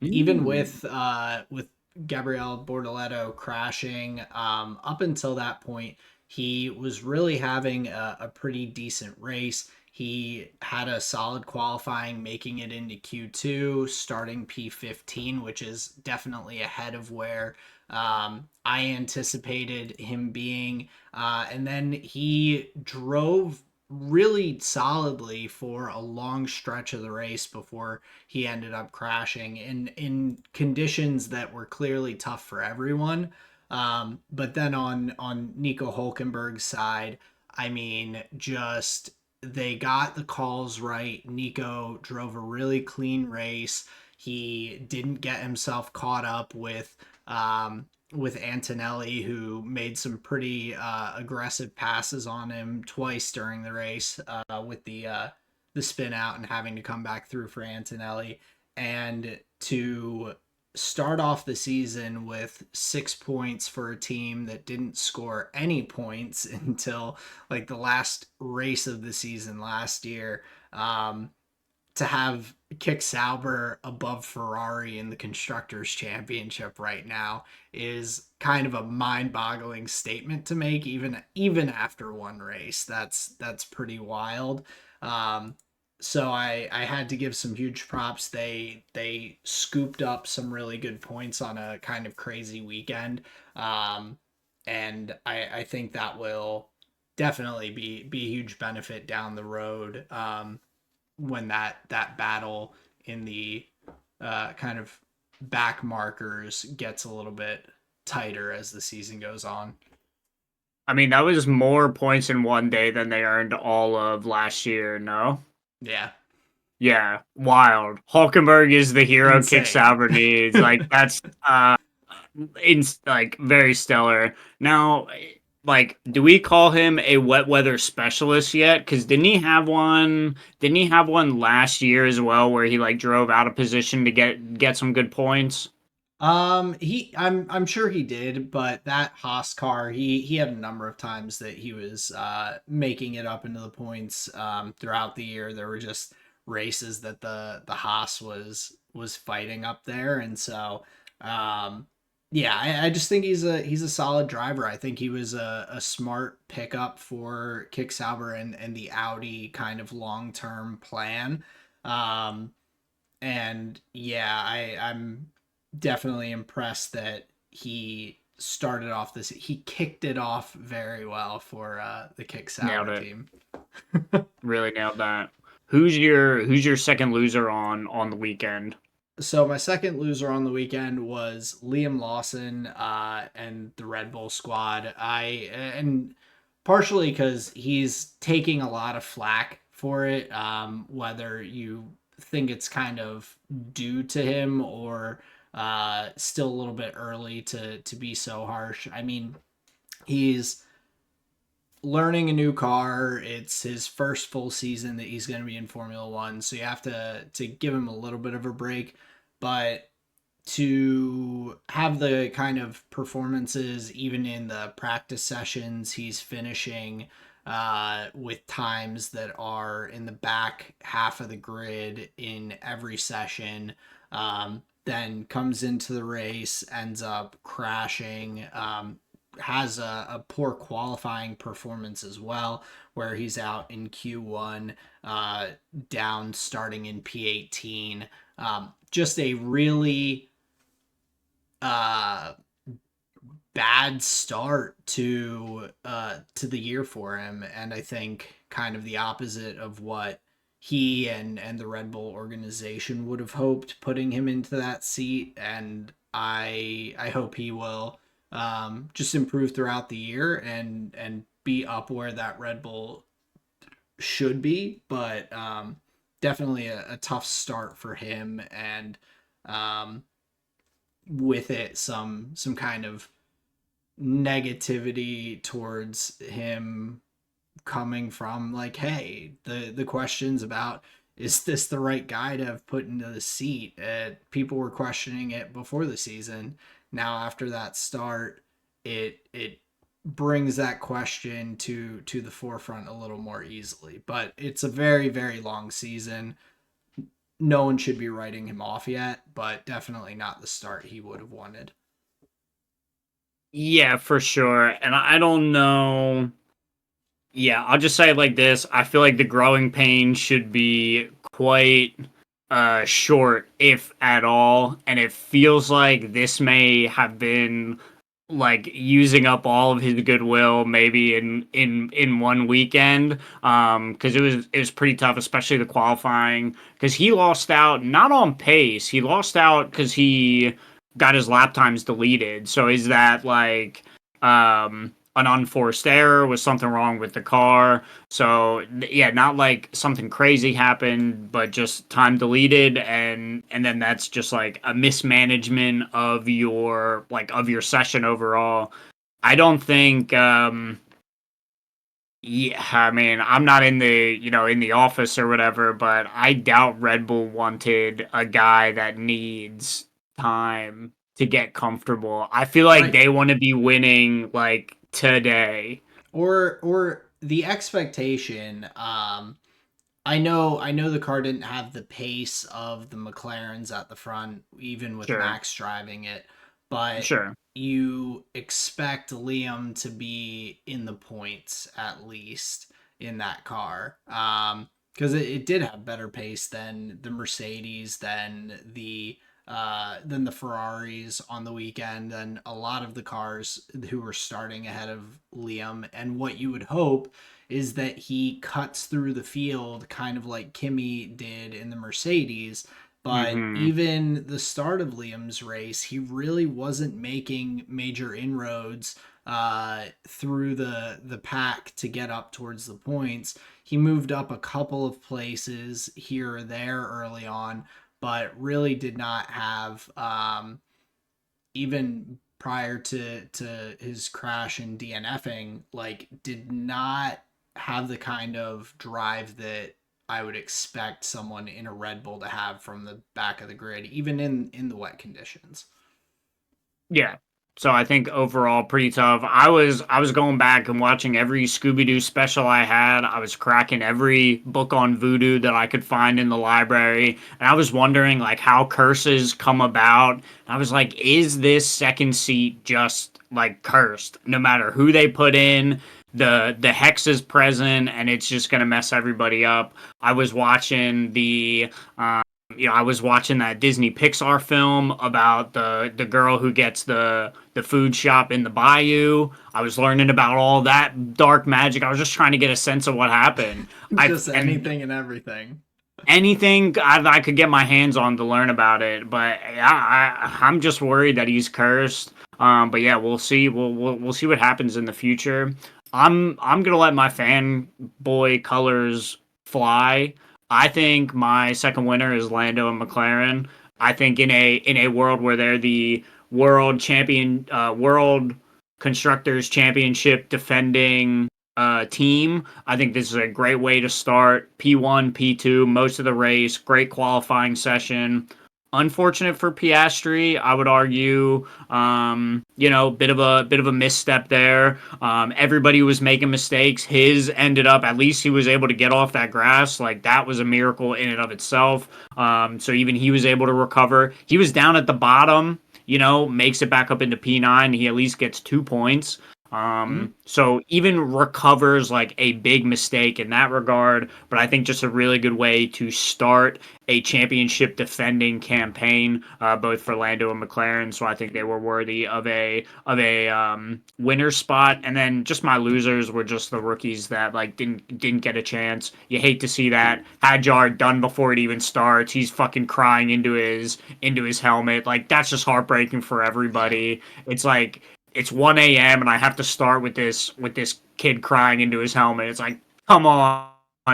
Even Mm. with Gabriel Bortoleto crashing, up until that point, he was really having a pretty decent race. He had a solid qualifying, making it into Q2, starting P15, which is definitely ahead of where I anticipated him being. And then he drove really solidly for a long stretch of the race before he ended up crashing in conditions that were clearly tough for everyone. But then on Nico Hulkenberg's side, I mean, just they got the calls right. Nico drove a really clean race. He didn't get himself caught up with Antonelli, who made some pretty aggressive passes on him twice during the race with the spin out and having to come back through for Antonelli, and to start off the season with 6 points for a team that didn't score any points until like the last race of the season last year. To have Kick Sauber above Ferrari in the Constructors' Championship right now is kind of a mind-boggling statement to make, even after one race. That's pretty wild. Um, so I had to give some huge props. They scooped up some really good points on a kind of crazy weekend, um, and I think that will definitely be a huge benefit down the road. When that battle in the kind of back markers gets a little bit tighter as the season goes on. I mean, that was more points in one day than they earned all of last year, no? Yeah, Yeah, wild. Hulkenberg is the hero Kick insane. Sauber needs. Like that's in like very stellar. Now, like, do we call him a wet weather specialist yet? Because didn't he have one? Didn't he have one last year as well, where he like drove out of position to get some good points? I'm sure he did, but that Haas car, he had a number of times that he was making it up into the points throughout the year. There were just races that the Haas was fighting up there, and so yeah, I just think he's a solid driver. I think he was a smart pickup for Kick Sauber and the Audi kind of long term plan. Um, and yeah, I'm definitely impressed that he started off this. He kicked it off very well for the Kick Nailed Sauber it. team. Really nailed that. Who's your second loser on the weekend? So my second loser on the weekend was Liam Lawson and the Red Bull squad. And partially because he's taking a lot of flack for it, whether you think it's kind of due to him or still a little bit early to be so harsh. I mean, he's learning a new car. It's his first full season that he's going to be in Formula One, so you have to give him a little bit of a break. But to have the kind of performances, even in the practice sessions, he's finishing with times that are in the back half of the grid in every session. Then comes into the race, ends up crashing, has a poor qualifying performance as well, where he's out in Q1, down starting in P18. Just a really uh, bad start to the year for him, and I think kind of the opposite of what he and the Red Bull organization would have hoped, putting him into that seat. And I hope he will just improve throughout the year and be up where that Red Bull should be. But definitely a tough start for him, and um, with it some kind of negativity towards him coming from, like, hey, the questions about, is this the right guy to have put into the seat? People were questioning it before the season. Now after that start, it brings that question to the forefront a little more easily. But it's a very, very long season. No one should be writing him off yet, but definitely not the start he would have wanted. Yeah, for sure. And I don't know. Yeah, I'll just say it like this. I feel like the growing pain should be quite short, if at all. And it feels like this may have been like using up all of his goodwill maybe in one weekend, because it was pretty tough, especially the qualifying, because he lost out not on pace, he lost out because he got his lap times deleted. So is that like an unforced error? Was something wrong with the car? So yeah, not like something crazy happened, but just time deleted, and then that's just like a mismanagement of your session overall. I don't think yeah, I mean, I'm not in the office or whatever, but I doubt Red Bull wanted a guy that needs time to get comfortable. I feel like Right. they want to be winning like today. Or the expectation, I know the car didn't have the pace of the McLarens at the front, even with Sure. Max driving it, but Sure. you expect Liam to be in the points at least in that car. Because it did have better pace than the Mercedes, than the Ferraris on the weekend, and a lot of the cars who were starting ahead of Liam. And what you would hope is that he cuts through the field kind of like Kimi did in the Mercedes. But Mhm. even the start of Liam's race, he really wasn't making major inroads through the pack to get up towards the points. He moved up a couple of places here or there early on, but really did not have, even prior to his crash and DNFing, like, did not have the kind of drive that I would expect someone in a Red Bull to have from the back of the grid, even in the wet conditions. Yeah. So I think overall pretty tough. I was going back and watching every Scooby Doo special I had. I was cracking every book on voodoo that I could find in the library, and I was wondering like how curses come about. And I was like, is this second seat just like cursed? No matter who they put in, the hex is present, and it's just gonna mess everybody up. I was watching I was watching that Disney Pixar film about the girl who gets the food shop in the bayou. I was learning about all that dark magic. I was just trying to get a sense of what happened. I Just and anything and everything. anything I could get my hands on to learn about it. But yeah, I'm just worried that he's cursed. But yeah, we'll see. We'll see what happens in the future. I'm gonna let my fanboy colors fly. I think my second winner is Lando and McLaren. I think in a world where they're the world constructors championship defending team, I think this is a great way to start. P1, P2, most of the race, great qualifying session. Unfortunate for Piastri, I would argue. Bit of a misstep there. Everybody was making mistakes. His ended up, at least he was able to get off that grass. Like that was a miracle in and of itself. So even he was able to recover. He was down at the bottom. Makes it back up into P9. He at least gets 2 points. Mm-hmm. So even recovers like a big mistake in that regard, but I think just a really good way to start a championship defending campaign, both for Lando and McLaren. So I think they were worthy of a winner spot. And then just my losers were just the rookies that like didn't get a chance. You hate to see that. Hadjar done before it even starts. He's fucking crying into his helmet. Like that's just heartbreaking for Yeah. everybody. It's like it's 1 a.m. and I have to start with this kid crying into his helmet. It's like, come on,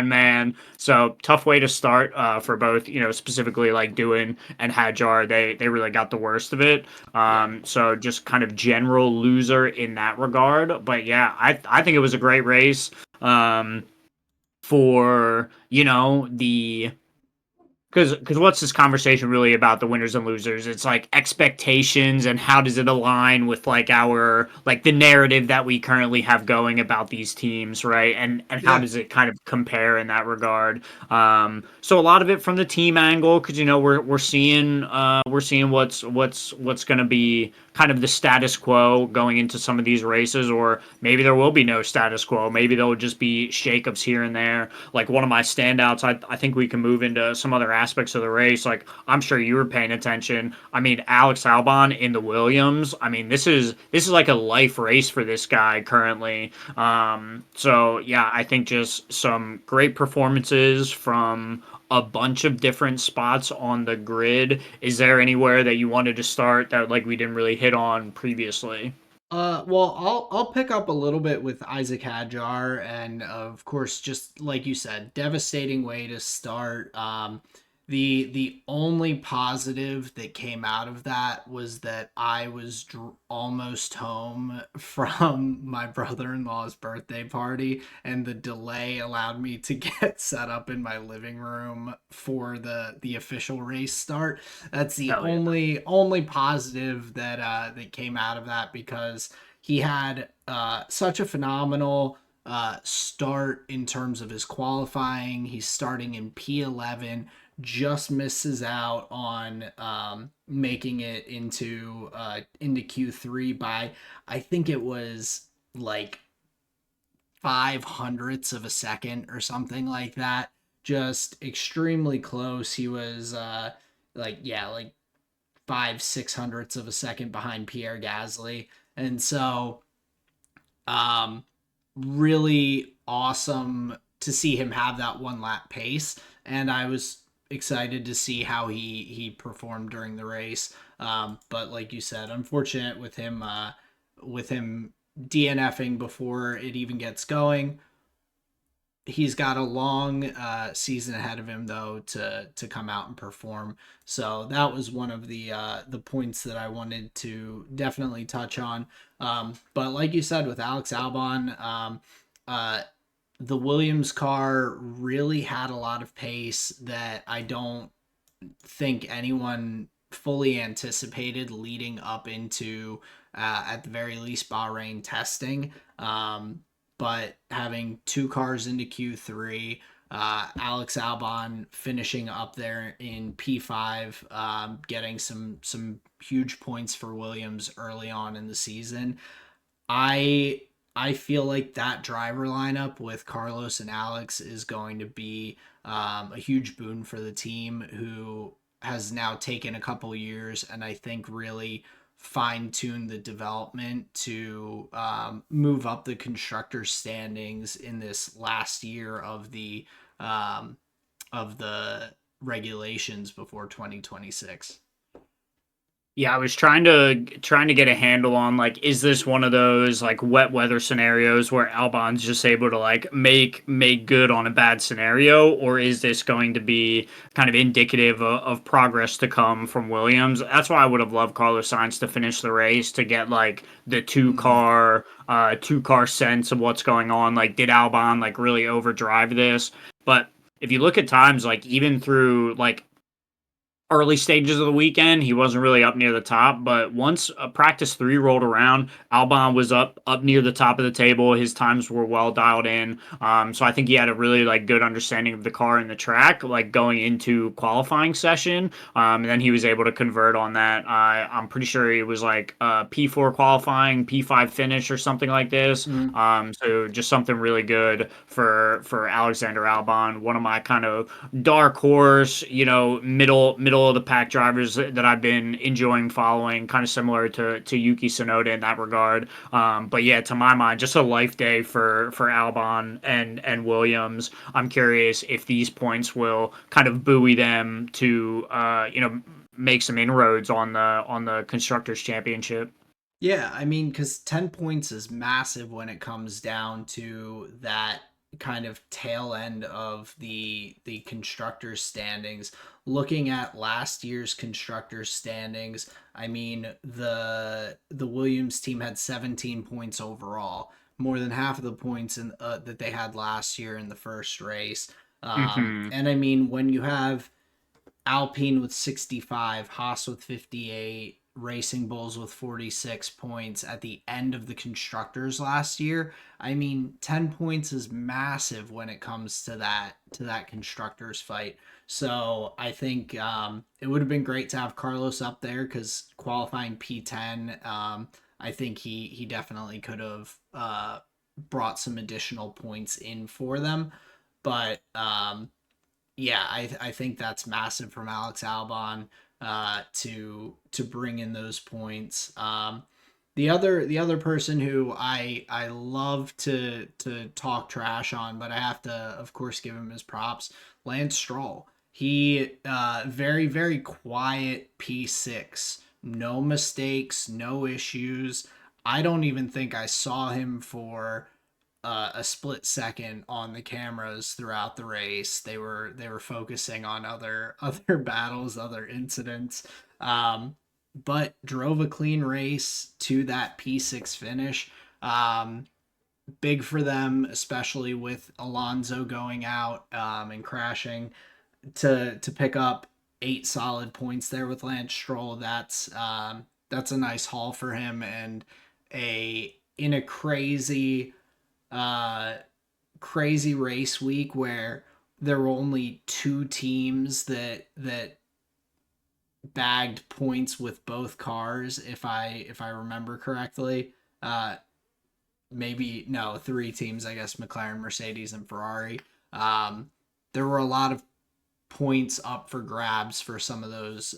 man. So tough way to start for both, specifically like Doohan and Hadjar. They really got the worst of it. Yeah. So just kind of general loser in that regard. But yeah, I think it was a great race. For the because what's this conversation really about, the winners and losers? It's like expectations and how does it align with like our like the narrative that we currently have going about these teams, right? And how Yeah. does it kind of compare in that regard? So a lot of it from the team angle, because we're seeing what's going to be kind of the status quo going into some of these races, or maybe there will be no status quo. Maybe there'll just be shakeups here and there. Like one of my standouts, I think we can move into some other aspects of the race. Like I'm sure you were paying attention. I mean, Alex Albon in the Williams. I mean, this is like a life race for this guy currently. So yeah, I think just some great performances from a bunch of different spots on the grid. Is there anywhere that you wanted to start that like we didn't really hit on previously? Well, I'll pick up a little bit with Isaac Hadjar, and of course, just like you said, devastating way to start. The only positive that came out of that was that I was almost home from my brother-in-law's birthday party, and the delay allowed me to get set up in my living room for the official race start. That's the Hell yeah. only positive that came out of that, because he had such a phenomenal start in terms of his qualifying. He's starting in P11, just misses out on making it into Q3 by, I think it was like 5 hundredths of a second or something like that. Just extremely close. He was like 5 6 hundredths of a second behind Pierre Gasly, and so um, really awesome to see him have that one lap pace. And I was excited to see how he performed during the race. But like you said, unfortunate with him DNFing before it even gets going. He's got a long season ahead of him though to come out and perform. So that was one of the points that I wanted to definitely touch on. But like you said with Alex Albon, uh, the Williams car really had a lot of pace that I don't think anyone fully anticipated leading up into at the very least Bahrain testing. But having two cars into Q3, Alex Albon finishing up there in P5, getting some huge points for Williams early on in the season. I I feel like that driver lineup with Carlos and Alex is going to be a huge boon for the team, who has now taken a couple years and I think really fine tuned the development to move up the constructor standings in this last year um, of the regulations before 2026. Yeah, I was trying to get a handle on like, is this one of those like wet weather scenarios where Albon's just able to like make good on a bad scenario, or is this going to be kind of indicative of progress to come from Williams? That's why I would have loved Carlos Sainz to finish the race to get like the Mm-hmm. two car sense of what's going on. Like, did Albon like really overdrive this? But if you look at times, like even through like early stages of the weekend, he wasn't really up near the top. But once practice three rolled around, Albon was up near the top of the table. His times were well dialed in. So I think he had a really like good understanding of the car and the track, like going into qualifying session. And then he was able to convert on that. I'm pretty sure it was like P4 qualifying, P5 finish, or something like this. Mm. So just something really good for Alexander Albon, one of my kind of dark horse, middle of the pack drivers that I've been enjoying following, kind of similar to Yuki Tsunoda in that regard. But yeah, to my mind, just a life day for Albon and Williams. I'm curious if these points will kind of buoy them to make some inroads on the constructors championship. Yeah, I mean, because 10 points is massive when it comes down to that kind of tail end of the constructors standings. Looking at last year's constructors standings, I mean, the Williams team had 17 points overall, more than half of the points that they had last year in the first race. Hmm. And I mean, when you have Alpine with 65, Haas with 58, Racing Bulls with 46 points at the end of the constructors last year. I mean, 10 points is massive when it comes to that constructors fight. So I think it would have been great to have Carlos up there because qualifying P10, I think he definitely could have brought some additional points in for them. But yeah, I think that's massive from Alex Albon to bring in those points. The other person who I love to talk trash on, but I have to of course give him his props. Lance Stroll. He very quiet P6. No mistakes, no issues. I don't even think I saw him for a split second on the cameras throughout the race. They were focusing on other battles, other incidents, but drove a clean race to that P6 finish. Um, Big for them, especially with Alonso going out and crashing to pick up 8 solid points there with Lance Stroll. That's a nice haul for him and a in a uh, crazy race week where there were only two teams that bagged points with both cars if I remember correctly. uh Maybe no, three teams, I guess: McLaren, Mercedes, and Ferrari. There were a lot of points up for grabs for some of those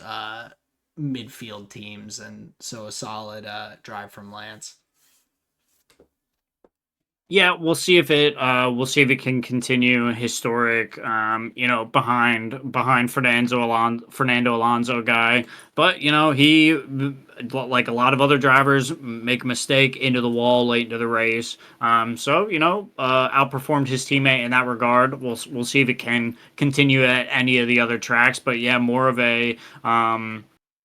midfield teams, and so a solid drive from Lance. Yeah, we'll see if it can continue historic behind Fernando Alonso guy. But he, like a lot of other drivers, make a mistake into the wall late into the race. So outperformed his teammate in that regard. We'll see if it can continue at any of the other tracks. But yeah, more of a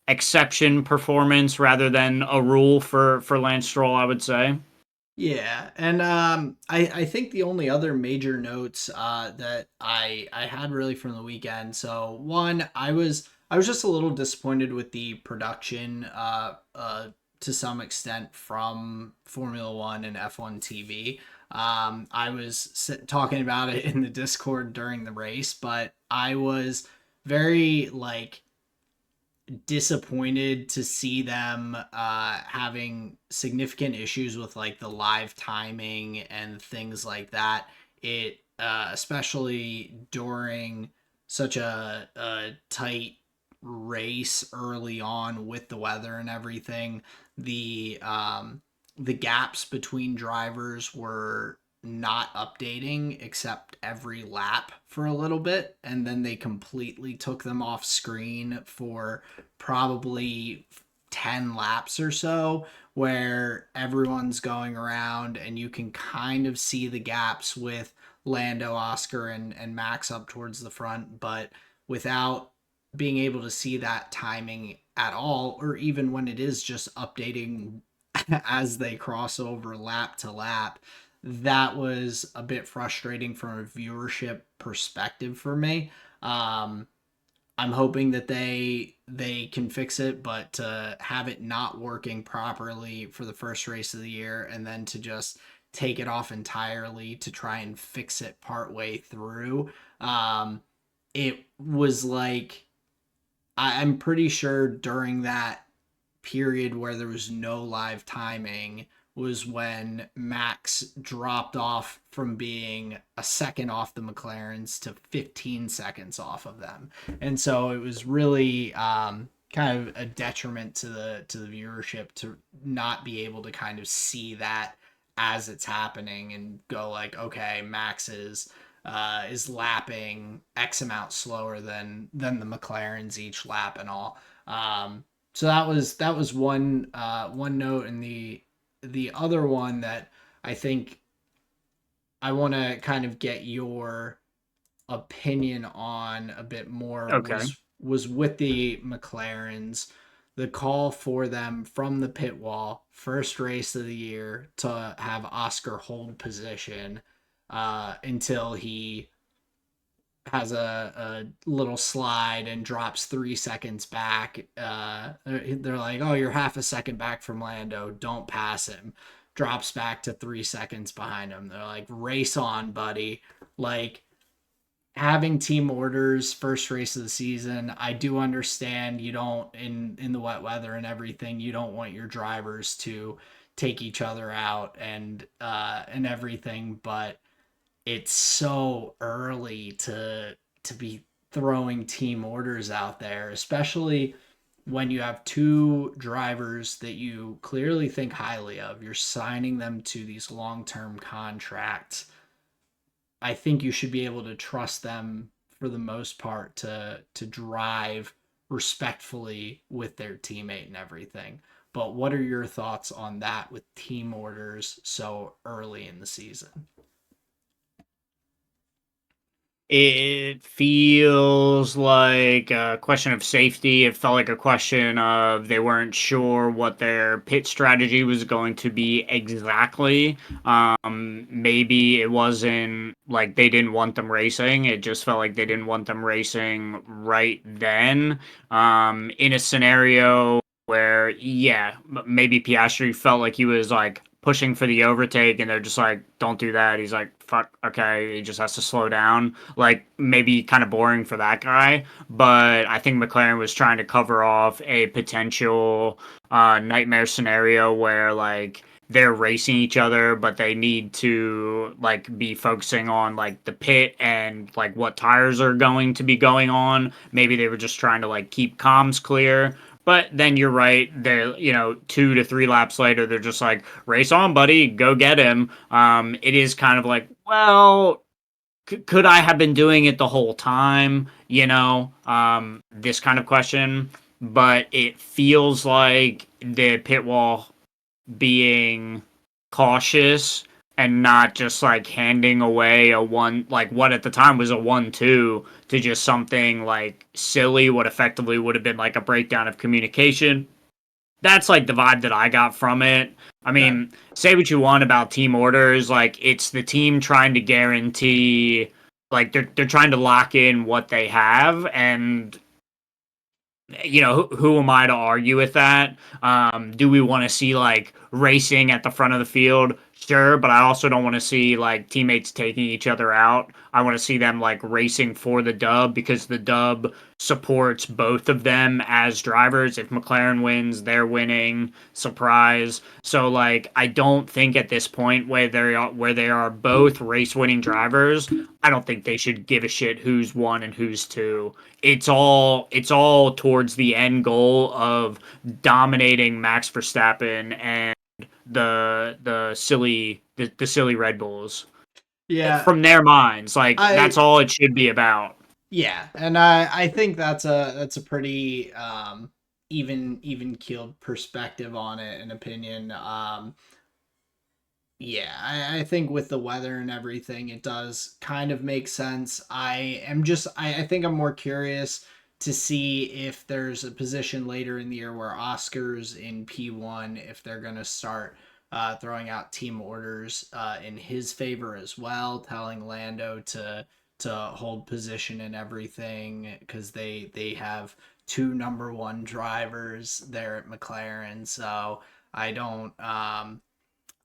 exception performance rather than a rule for Lance Stroll, I would say. Yeah, and I think the only other major notes that I had really from the weekend. So one, I was just a little disappointed with the production to some extent from Formula One and F1 TV. I was talking about it in the Discord during the race, but I was very like disappointed to see them having significant issues with like the live timing and things like that. It especially during such a tight race early on with the weather and everything. The gaps between drivers were not updating except every lap for a little bit, and then they completely took them off screen for probably 10 laps or so, where everyone's going around and you can kind of see the gaps with Lando, Oscar, and Max up towards the front, but without being able to see that timing at all, or even when it is just updating as they cross over lap to lap. That was a bit frustrating from a viewership perspective for me. I'm hoping that they can fix it, but to have it not working properly for the first race of the year and then to just take it off entirely to try and fix it partway through, it was like I'm pretty sure during that period where there was no live timing was when Max dropped off from being a second off the McLarens to 15 seconds off of them. And so it was really kind of a detriment to the viewership to not be able to kind of see that as it's happening and go like, okay, Max is lapping X amount slower than the McLarens each lap and all. So that was one note, and the other one that I think I want to kind of get your opinion on a bit more Okay. was with the McLarens, the call for them from the pit wall, first race of the year, to have Oscar hold position until he has a little slide and drops 3 seconds back. They're like, oh, you're half a second back from Lando. Don't pass him. Drops back to 3 seconds behind him. They're like, race on, buddy. Like, having team orders first race of the season, I do understand you don't in the wet weather and everything, you don't want your drivers to take each other out and everything, but it's so early to be throwing team orders out there, especially when you have two drivers that you clearly think highly of. You're signing them to these long-term contracts. I think you should be able to trust them for the most part to drive respectfully with their teammate and everything. But what are your thoughts on that with team orders so early in the season? It feels like a question of safety. It felt like a question of they weren't sure what their pit strategy was going to be exactly. Maybe it wasn't like they didn't want them racing. It just felt like they didn't want them racing right then. In a scenario where, yeah, maybe Piastri felt like he was like pushing for the overtake and they're just like, don't do that. He's like, fuck, okay. He just has to slow down. Like, maybe kind of boring for that guy. But I think McLaren was trying to cover off a potential nightmare scenario where, like, they're racing each other, but they need to like be focusing on like the pit and like what tires are going to be going on. Maybe they were just trying to like keep comms clear. But then you're right. They're 2 to 3 laps later, they're just like, race on, buddy, go get him. It is kind of like, well, could I have been doing it the whole time? This kind of question. But it feels like the pit wall being cautious and not just like handing away a one, like what at the time was a 1-2 to just something like silly, what effectively would have been like a breakdown of communication. That's like the vibe that I got from it. I Okay. mean, say what you want about team orders, like it's the team trying to guarantee, like they're trying to lock in what they have, and who am I to argue with that? Do we want to see like racing at the front of the field? Sure, but I also don't want to see like teammates taking each other out. I want to see them like racing for the dub because the dub supports both of them as drivers. If McLaren wins, they're winning. Surprise. So like I don't think at this point where they are both race winning drivers, I don't think they should give a shit who's one and who's two. It's all towards the end goal of dominating Max Verstappen and the silly Red Bulls Yeah, from their minds. Like that's I all it should be about. yeah, and I think that's a pretty even keeled perspective on it and opinion. Yeah, I think with the weather and everything, it does kind of make sense. I think I'm more curious to see if there's a position later in the year where Oscar's in P1, if they're going to start throwing out team orders in his favor as well, telling Lando to hold position and everything because they have two number one drivers there at McLaren. So I don't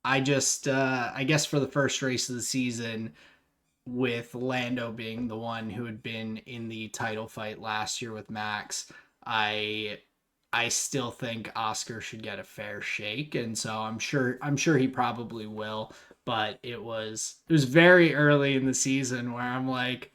I just I guess for the first race of the season, with Lando being the one who had been in the title fight last year with Max, I I still think Oscar should get a fair shake, and so I'm sure he probably will. But it was very early in the season where I'm like,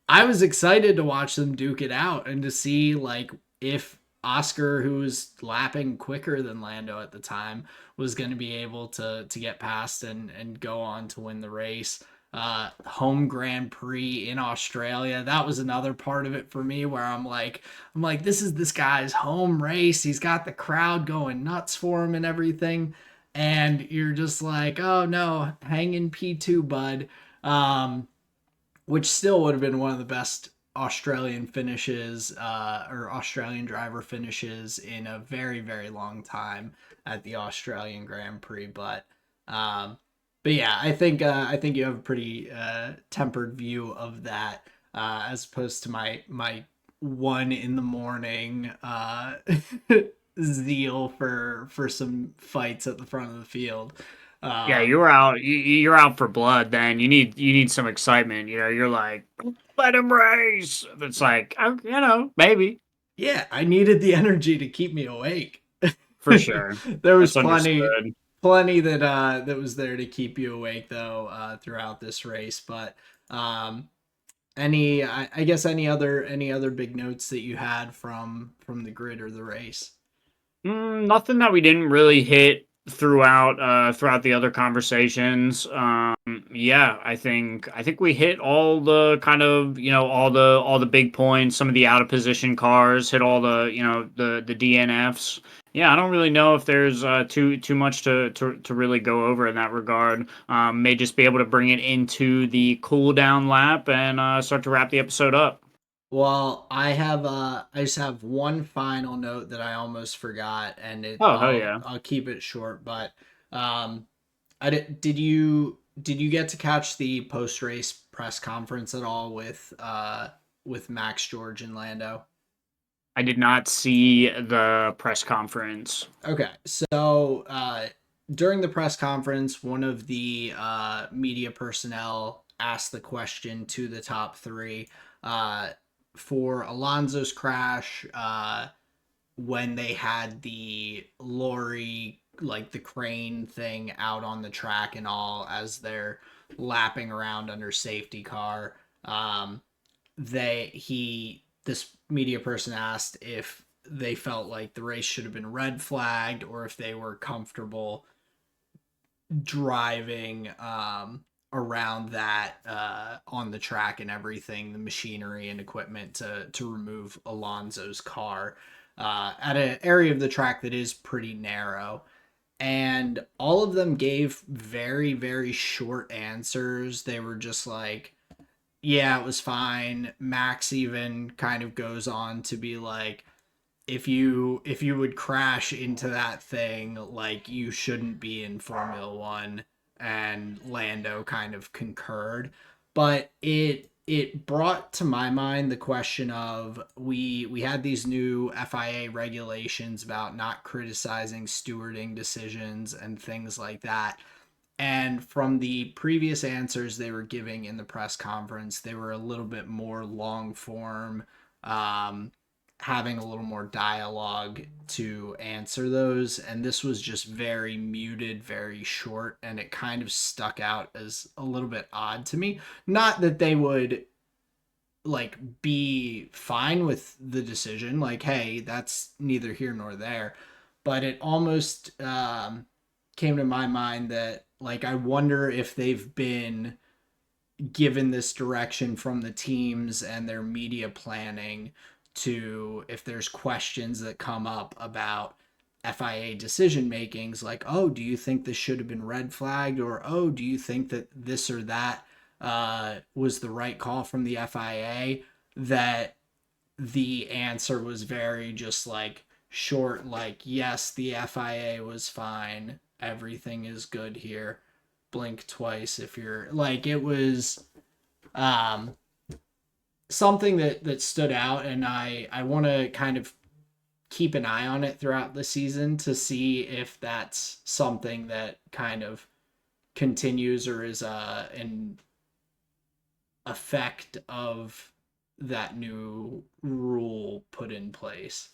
I was excited to watch them duke it out and to see like if Oscar, who was lapping quicker than Lando at the time, was going to be able to get past and go on to win the race. Home Grand Prix in Australia. That was another part of it for me where I'm like, this is this guy's home race. He's got the crowd going nuts for him and everything. And you're just like, oh no, hang in P2, bud. Um, which still would have been one of the best Australian finishes or Australian driver finishes in a very, very long time at the Australian Grand Prix. Um, but yeah, I think you have a pretty tempered view of that as opposed to my 1 in the morning zeal for some fights at the front of the field. Yeah, Um, you're out. You're out for blood. Then you need some excitement. You're like, let him race. It's like, maybe Yeah, I needed the energy to keep me awake. for sure. There was That's plenty understood. plenty that was there to keep you awake though throughout this race. But um, I guess any other big notes that you had from the grid or the race? Nothing that we didn't really hit throughout the other conversations. Yeah, I think we hit all the kind of all the big points. Some of the out of position cars hit all the the DNFs. Yeah, I don't really know if there's too much to really go over in that regard. May just be able to bring it into the cool down lap and start to wrap the episode up. Well, I just have one final note that I almost forgot, and it Oh hell I'll yeah. I'll keep it short. But um, did you get to catch the post race press conference at all with Max, George, and Lando? I did not see the press conference. Okay, so during the press conference, one of the media personnel asked the question to the top three uh, for Alonso's crash. When they had the lorry, like the crane thing out on the track and all as they're lapping around under safety car. This media person asked if they felt like the race should have been red flagged or if they were comfortable driving around that on the track and everything, the machinery and equipment to remove Alonso's car at an area of the track that is pretty narrow. And all of them gave very, very short answers. They were just like, yeah, it was fine. Max even kind of goes on to be like, if you would crash into that thing, like you shouldn't be in Formula One, and Lando kind of concurred. But it brought to my mind the question of we had these new FIA regulations about not criticizing stewarding decisions and things like that. And from the previous answers they were giving in the press conference, they were a little bit more long form, um, having a little more dialogue to answer those. And this was just very muted, very short, and it kind of stuck out as a little bit odd to me. Not that they would like be fine with the decision, like, hey, that's neither here nor there, but it almost came to my mind that like I wonder if they've been given this direction from the teams and their media planning to if there's questions that come up about FIA decision makings, like, oh, do you think this should have been red flagged, or oh, do you think that this or that was the right call from the FIA, that the answer was very just like short, like, yes, the FIA was fine, everything is good here, blink twice if you're like, it was something that stood out, and I want to kind of keep an eye on it throughout the season to see if that's something that kind of continues or is an effect of that new rule put in place.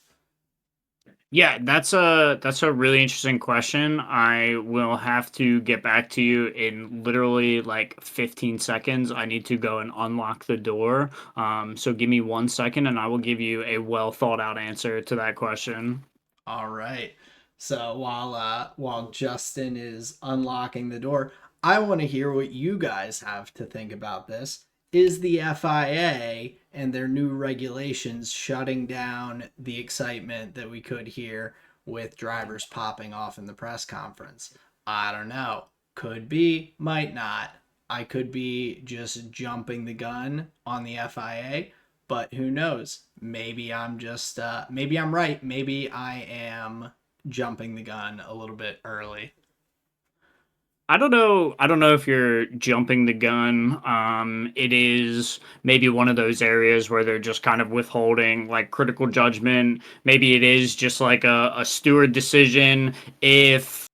Yeah, that's a really interesting question. I will have to get back to you in literally like 15 seconds. I need to go and unlock the door. So give me 1 second and I will give you a well thought out answer to that question. All right. So while Justin is unlocking the door, I want to hear what you guys have to think about this. Is the FIA and their new regulations shutting down the excitement that we could hear with drivers popping off in the press conference? I don't know. Could be, might not. I could be just jumping the gun on the FIA, but who knows? Maybe I'm just maybe I'm right. Maybe I am jumping the gun a little bit early. I don't know. I don't know if you're jumping the gun. It is maybe one of those areas where they're just kind of withholding like critical judgment. Maybe it is just like a steward decision. If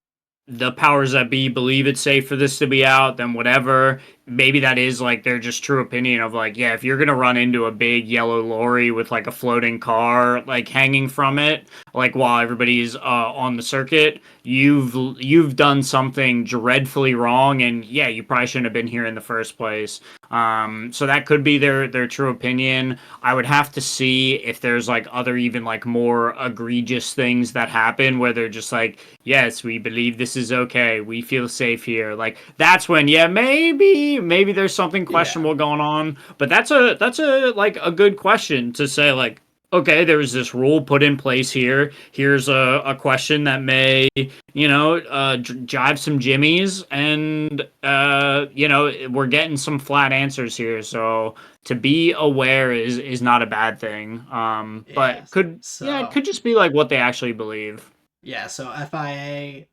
the powers that be believe it's safe for this to be out, then whatever. Maybe that is like their just true opinion of like, yeah, if you're gonna run into a big yellow lorry with like a floating car like hanging from it, like while everybody's on the circuit, you've done something dreadfully wrong, and yeah, you probably shouldn't have been here in the first place. So that could be their true opinion. I would have to see if there's like other even like more egregious things that happen where they're just like, yes, we believe this is okay. We feel safe here. Like that's when, yeah, maybe there's something Yeah. questionable going on. But that's a like a good question to say like, okay, there's this rule put in place here. Here's a question that may, jive some jimmies, and we're getting some flat answers here. So to be aware is not a bad thing. But Yes. it So could just be like what they actually believe. yeah. So FIA,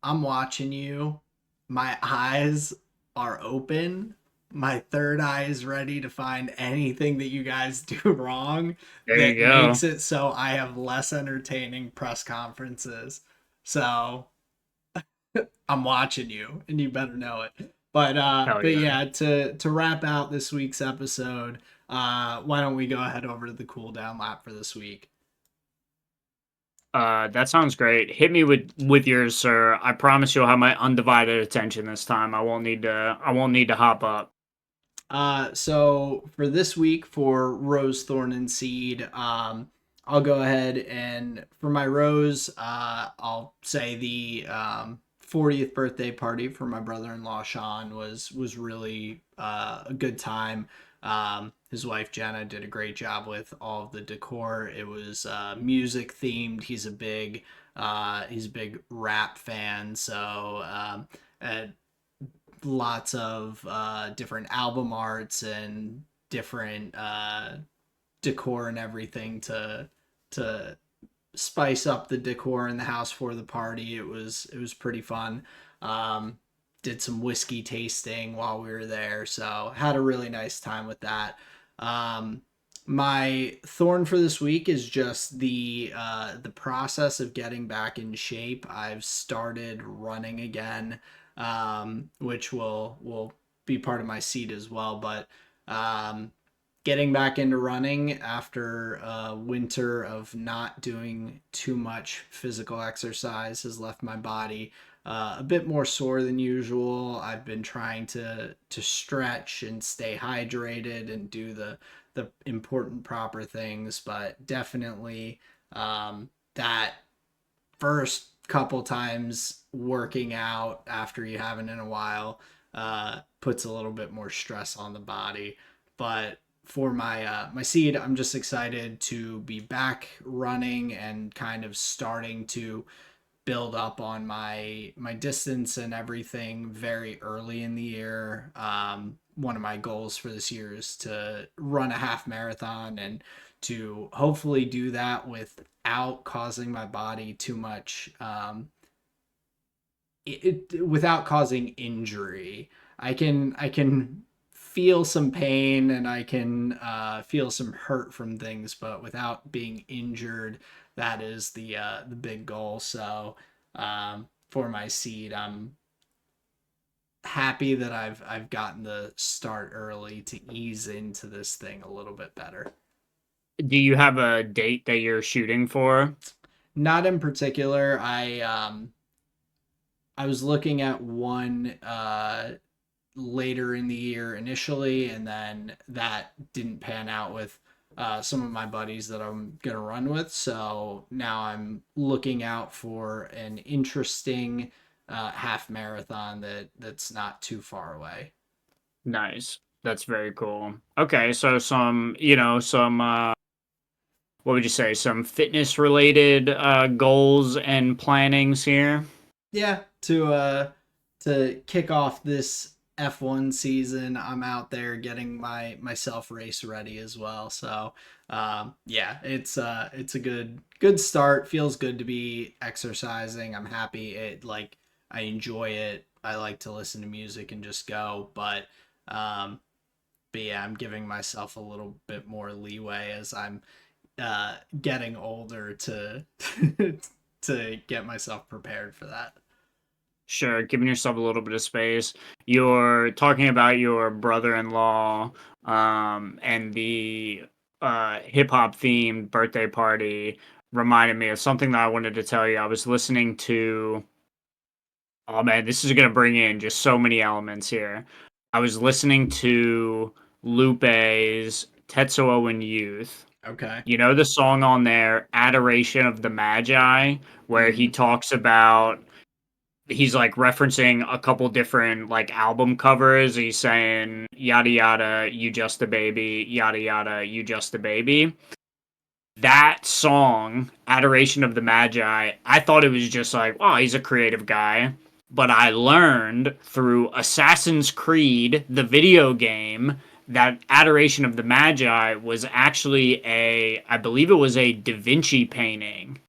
I'm watching you. My eyes are open. My third eye is ready to find anything that you guys do wrong There you that go. makes it so I have less entertaining press conferences. So I'm watching you, and you better know it. Hell But yeah. yeah, to wrap out this week's episode, why don't we go ahead over to the cool down lap for this week? That sounds great. Hit me with yours, sir. I promise you'll have my undivided attention this time. I won't need to hop up. So for this week for Rose, Thorn, and Seed, I'll go ahead and for my Rose, I'll say the 40th birthday party for my brother-in-law Sean was really a good time. His wife Jenna did a great job with all of the decor. It was music themed. He's a big rap fan, so uh, lots of different album arts and different decor and everything to spice up the decor in the house for the party. It was pretty fun. Um, did some whiskey tasting while we were there, so had a really nice time with that. Um, my thorn for this week is just the process of getting back in shape. I've started running again, which will be part of my seat as well. But um, getting back into running after a winter of not doing too much physical exercise has left my body a bit more sore than usual. I've been trying to stretch and stay hydrated and do the important proper things, but definitely that first couple times working out after you haven't in a while puts a little bit more stress on the body. But for my seed, I'm just excited to be back running and kind of starting to build up on my distance and everything very early in the year. One of my goals for this year is to run a half marathon and to hopefully do that without causing my body too much, without causing injury. I can feel some pain and I can feel some hurt from things, but without being injured, that is the big goal. So for my seed, I'm happy that I've gotten the start early to ease into this thing a little bit better. Do you have a date that you're shooting for? Not in particular. I was looking at one later in the year initially, and then that didn't pan out with some of my buddies that I'm gonna run with. So now I'm looking out for an interesting half marathon that's not too far away. Nice. That's very cool. Okay, so some what would you say, some fitness related goals and plannings here? Yeah, to kick off this F1 season, I'm out there getting myself race ready as well. So yeah, it's a good start. Feels good to be exercising. I'm happy. I enjoy it. I like to listen to music and just go. Um, but yeah, I'm giving myself a little bit more leeway as I'm getting older to to get myself prepared for that. Sure, giving yourself a little bit of space. You're talking about your brother-in-law and the hip hop themed birthday party reminded me of something that I wanted to tell you. I was listening to Oh man, this is gonna bring in just so many elements here. I was listening to Lupe's Tetsuo and Youth. Okay. You know the song on there, Adoration of the Magi, where he Mm. talks about he's like referencing a couple different like album covers. He's saying yada yada, you just a baby, yada yada, you just a baby. That song, Adoration of the Magi, I thought it was just like, oh, he's a creative guy. But I learned through Assassin's Creed, the video game, that Adoration of the Magi was actually I believe it was a Da Vinci painting.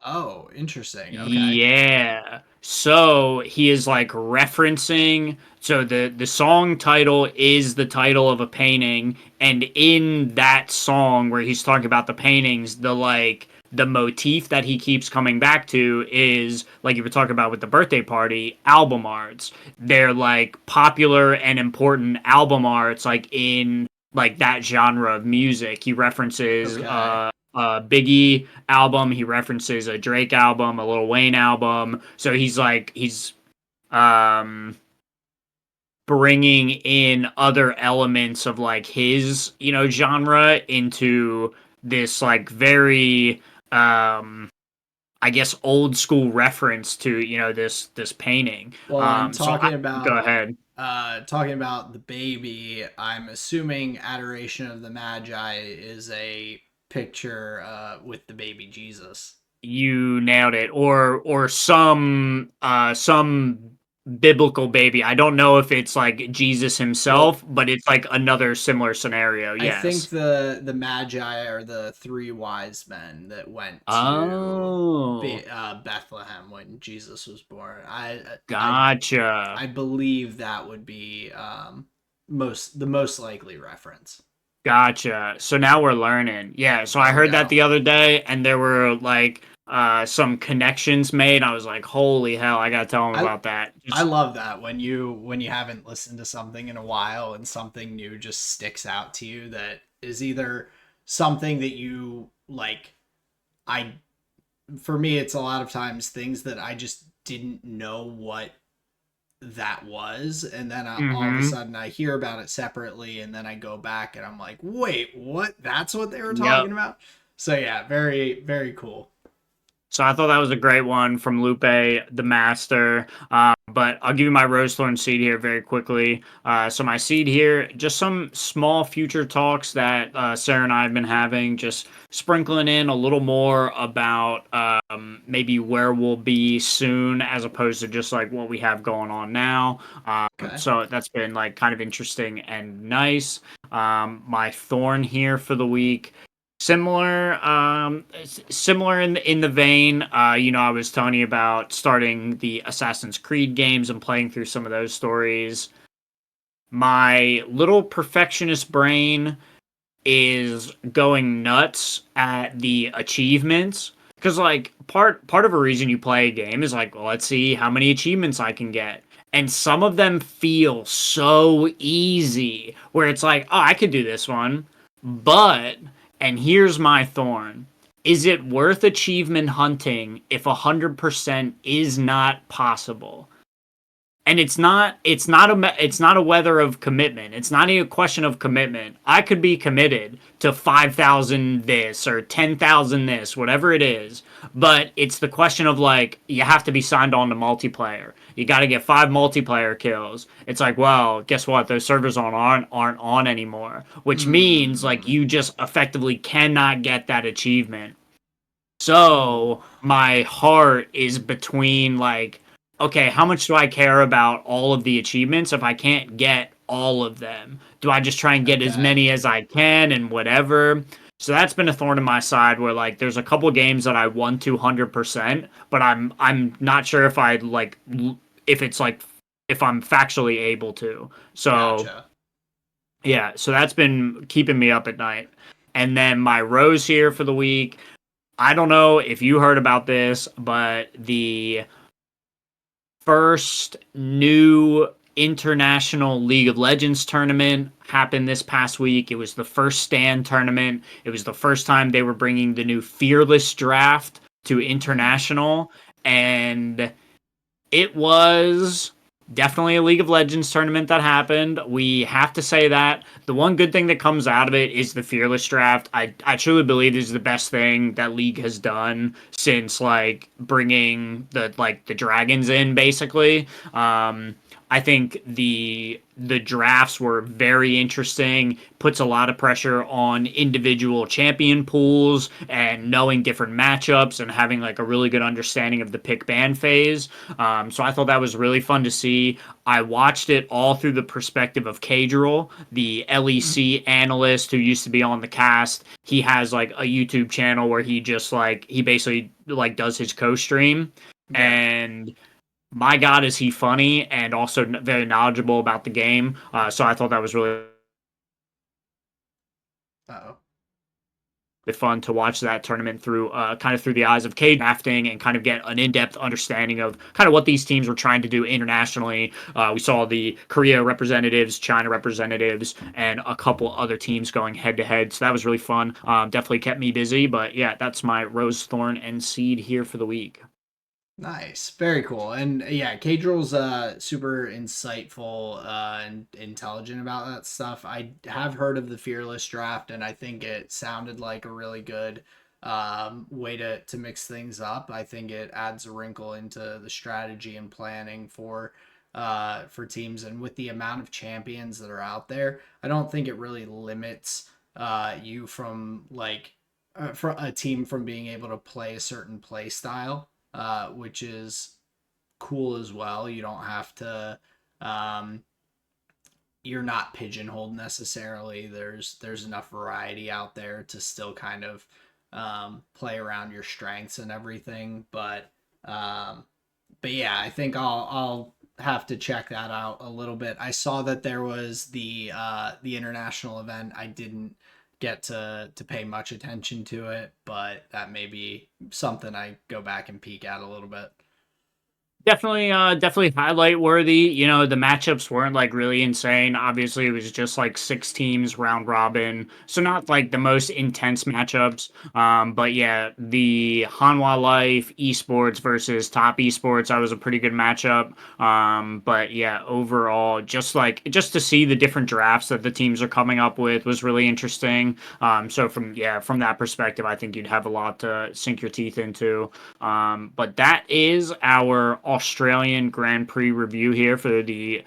Oh, interesting. Okay. Yeah. So he is like referencing so the song title is the title of a painting, and in that song where he's talking about the paintings, the motif that he keeps coming back to is like you were talking about with the birthday party, album arts. They're like popular and important album arts like in like that genre of music. He references Okay. Biggie album. He references a Drake album, a Lil Wayne album. So he's um bringing in other elements of like his genre into this like very I guess old school reference to this painting. Well, and Go ahead. talking about the baby, I'm assuming Adoration of the Magi is a picture with the baby Jesus. You nailed it. Or some biblical baby. I don't know if it's like Jesus Well, himself, but it's like another similar scenario. I think Yes. the Magi are the three wise men that went to Oh, Bethlehem when Jesus was born. gotcha. I believe that would be the most likely reference. Gotcha. So now we're learning. Yeah, so I There we heard that go. the other day and there were like some connections made. I was like, "Holy hell, I got to tell him I about that." I Just love that when you haven't listened to something in a while and something new just sticks out to you that is either something that you like. I For me, it's a lot of times things that I just didn't know what that was, and then all of a Mhm. sudden I hear about it separately, and then I go back and I'm like, wait, what? That's what they were Yep. talking about. So yeah, very cool. So I thought that was a great one from Lupe, the master. But I'll give you my rose thorn seed here very quickly. So my seed here, just some small future talks that Sarah and I have been having, just sprinkling in a little more about maybe where we'll be soon, as opposed to just like what we have going on now. Okay. So that's been like kind of interesting and nice. My thorn here for the week similar in the vein. I was telling you about starting the Assassin's Creed games and playing through some of those stories. my little perfectionist brain is going nuts at the achievements, because like part of a reason you play a game is like, well, let's see how many achievements I can get, and some of them feel so easy where it's like, oh, I could do this one, but, and here's my thorn, is it worth achievement hunting if 100% is not possible? And it's not a whether of commitment. It's not even a question of commitment. I could be committed to 5,000 this or 10,000 this, whatever it is, but it's the question of like, you have to be signed on to multiplayer. You got to get 5 multiplayer kills. It's like, well, guess what? Those servers aren't on anymore, which means like Hmm. you just effectively cannot get that achievement. Ooh. So my heart is between like, okay, how much do I care about all of the achievements if I can't get all of them? Do I just try and get as Okay. many as I can and whatever? So that's been a thorn in my side where like there's a couple games that I won 200%, but I'm not sure if I like if it's like if I'm factually able to. So Gotcha. yeah, so that's been keeping me up at night. And then my rose here for the week, I don't know if you heard about this, but the first new international League of Legends tournament happened this past week. It was the first stand tournament. It was the first time they were bringing the new Fearless draft to Hmm. international, and it was definitely a League of Legends tournament that happened. We have to say that. The one good thing that comes out of it is the Fearless draft. I truly believe this is the best thing that League has done since like bringing the dragons in basically. I think the drafts were very interesting. Puts a lot of pressure on individual champion pools and knowing different matchups and having like a really good understanding of the pick ban phase. So I thought that was really fun to see. I watched it all through the perspective of Cadril, the LEC analyst who used to be on the cast. He has like a YouTube channel where he just like he basically like does his co-stream, Yeah. and my God, is he funny and also very knowledgeable about the game. So I thought that was really Uh-oh. fun to watch that tournament through kind of through the eyes of Cade drafting and kind of get an in-depth understanding of kind of what these teams were trying to do internationally. We saw the Korea representatives, China representatives, and a couple other teams going head to head. So that was really fun. Definitely kept me busy. But yeah, that's my Rose, Thorn, and Seed here for the week. Nice, very cool, and yeah, Kadril's super insightful and intelligent about that stuff. I have heard of the Fearless draft, and I think it sounded like a really good way to mix things up. I think it adds a wrinkle into the strategy and planning for teams, and with the amount of champions that are out there, I don't think it really limits you from like for a team from being able to play a certain play style, which is cool as well. You don't have to, um, you're not pigeonholed necessarily. There's enough variety out there to still kind of play around your strengths and everything. Um, but yeah, I think I'll have to check that out a little bit. I saw that there was the international event. I didn't get to pay much attention to it, but that may be something I go back and peek at a little bit. Definitely highlight worthy. You know, the matchups weren't like really insane. Obviously, it was just like 6 teams round robin, so not like the most intense matchups. But yeah, the Hanwha Life esports versus top esports, that was a pretty good matchup. But yeah, overall, just to see the different drafts that the teams are coming up with was really interesting. So from that perspective, I think you'd have a lot to sink your teeth into. But that is our Australian Grand Prix review here for the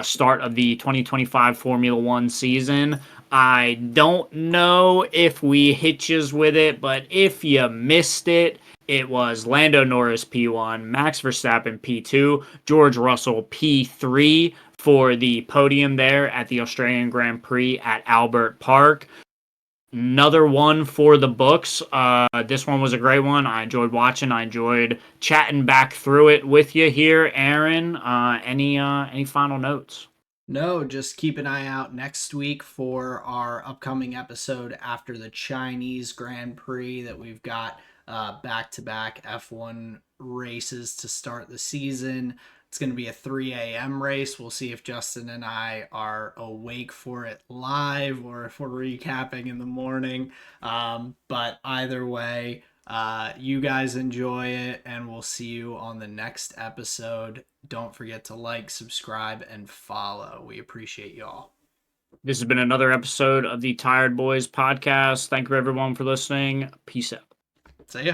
start of the 2025 Formula One season. I don't know if we hitches with it, but if you missed it, it was Lando Norris P1, Max Verstappen P2, George Russell P3 for the podium there at the Australian Grand Prix at Albert Park. Another one for the books. This one was a great one. I enjoyed watching. I enjoyed chatting back through it with you here, Aaron. Any final notes? No, just keep an eye out next week for our upcoming episode after the Chinese Grand Prix that we've got back to back F1 races to start the season. It's going to be a 3 a.m. race. We'll see if Justin and I are awake for it live or if we're recapping in the morning. But either way, you guys enjoy it, and we'll see you on the next episode. Don't forget to like, subscribe, and follow. We appreciate y'all. This has been another episode of the Tired Boys podcast. Thank you everyone for listening. Peace out. See ya.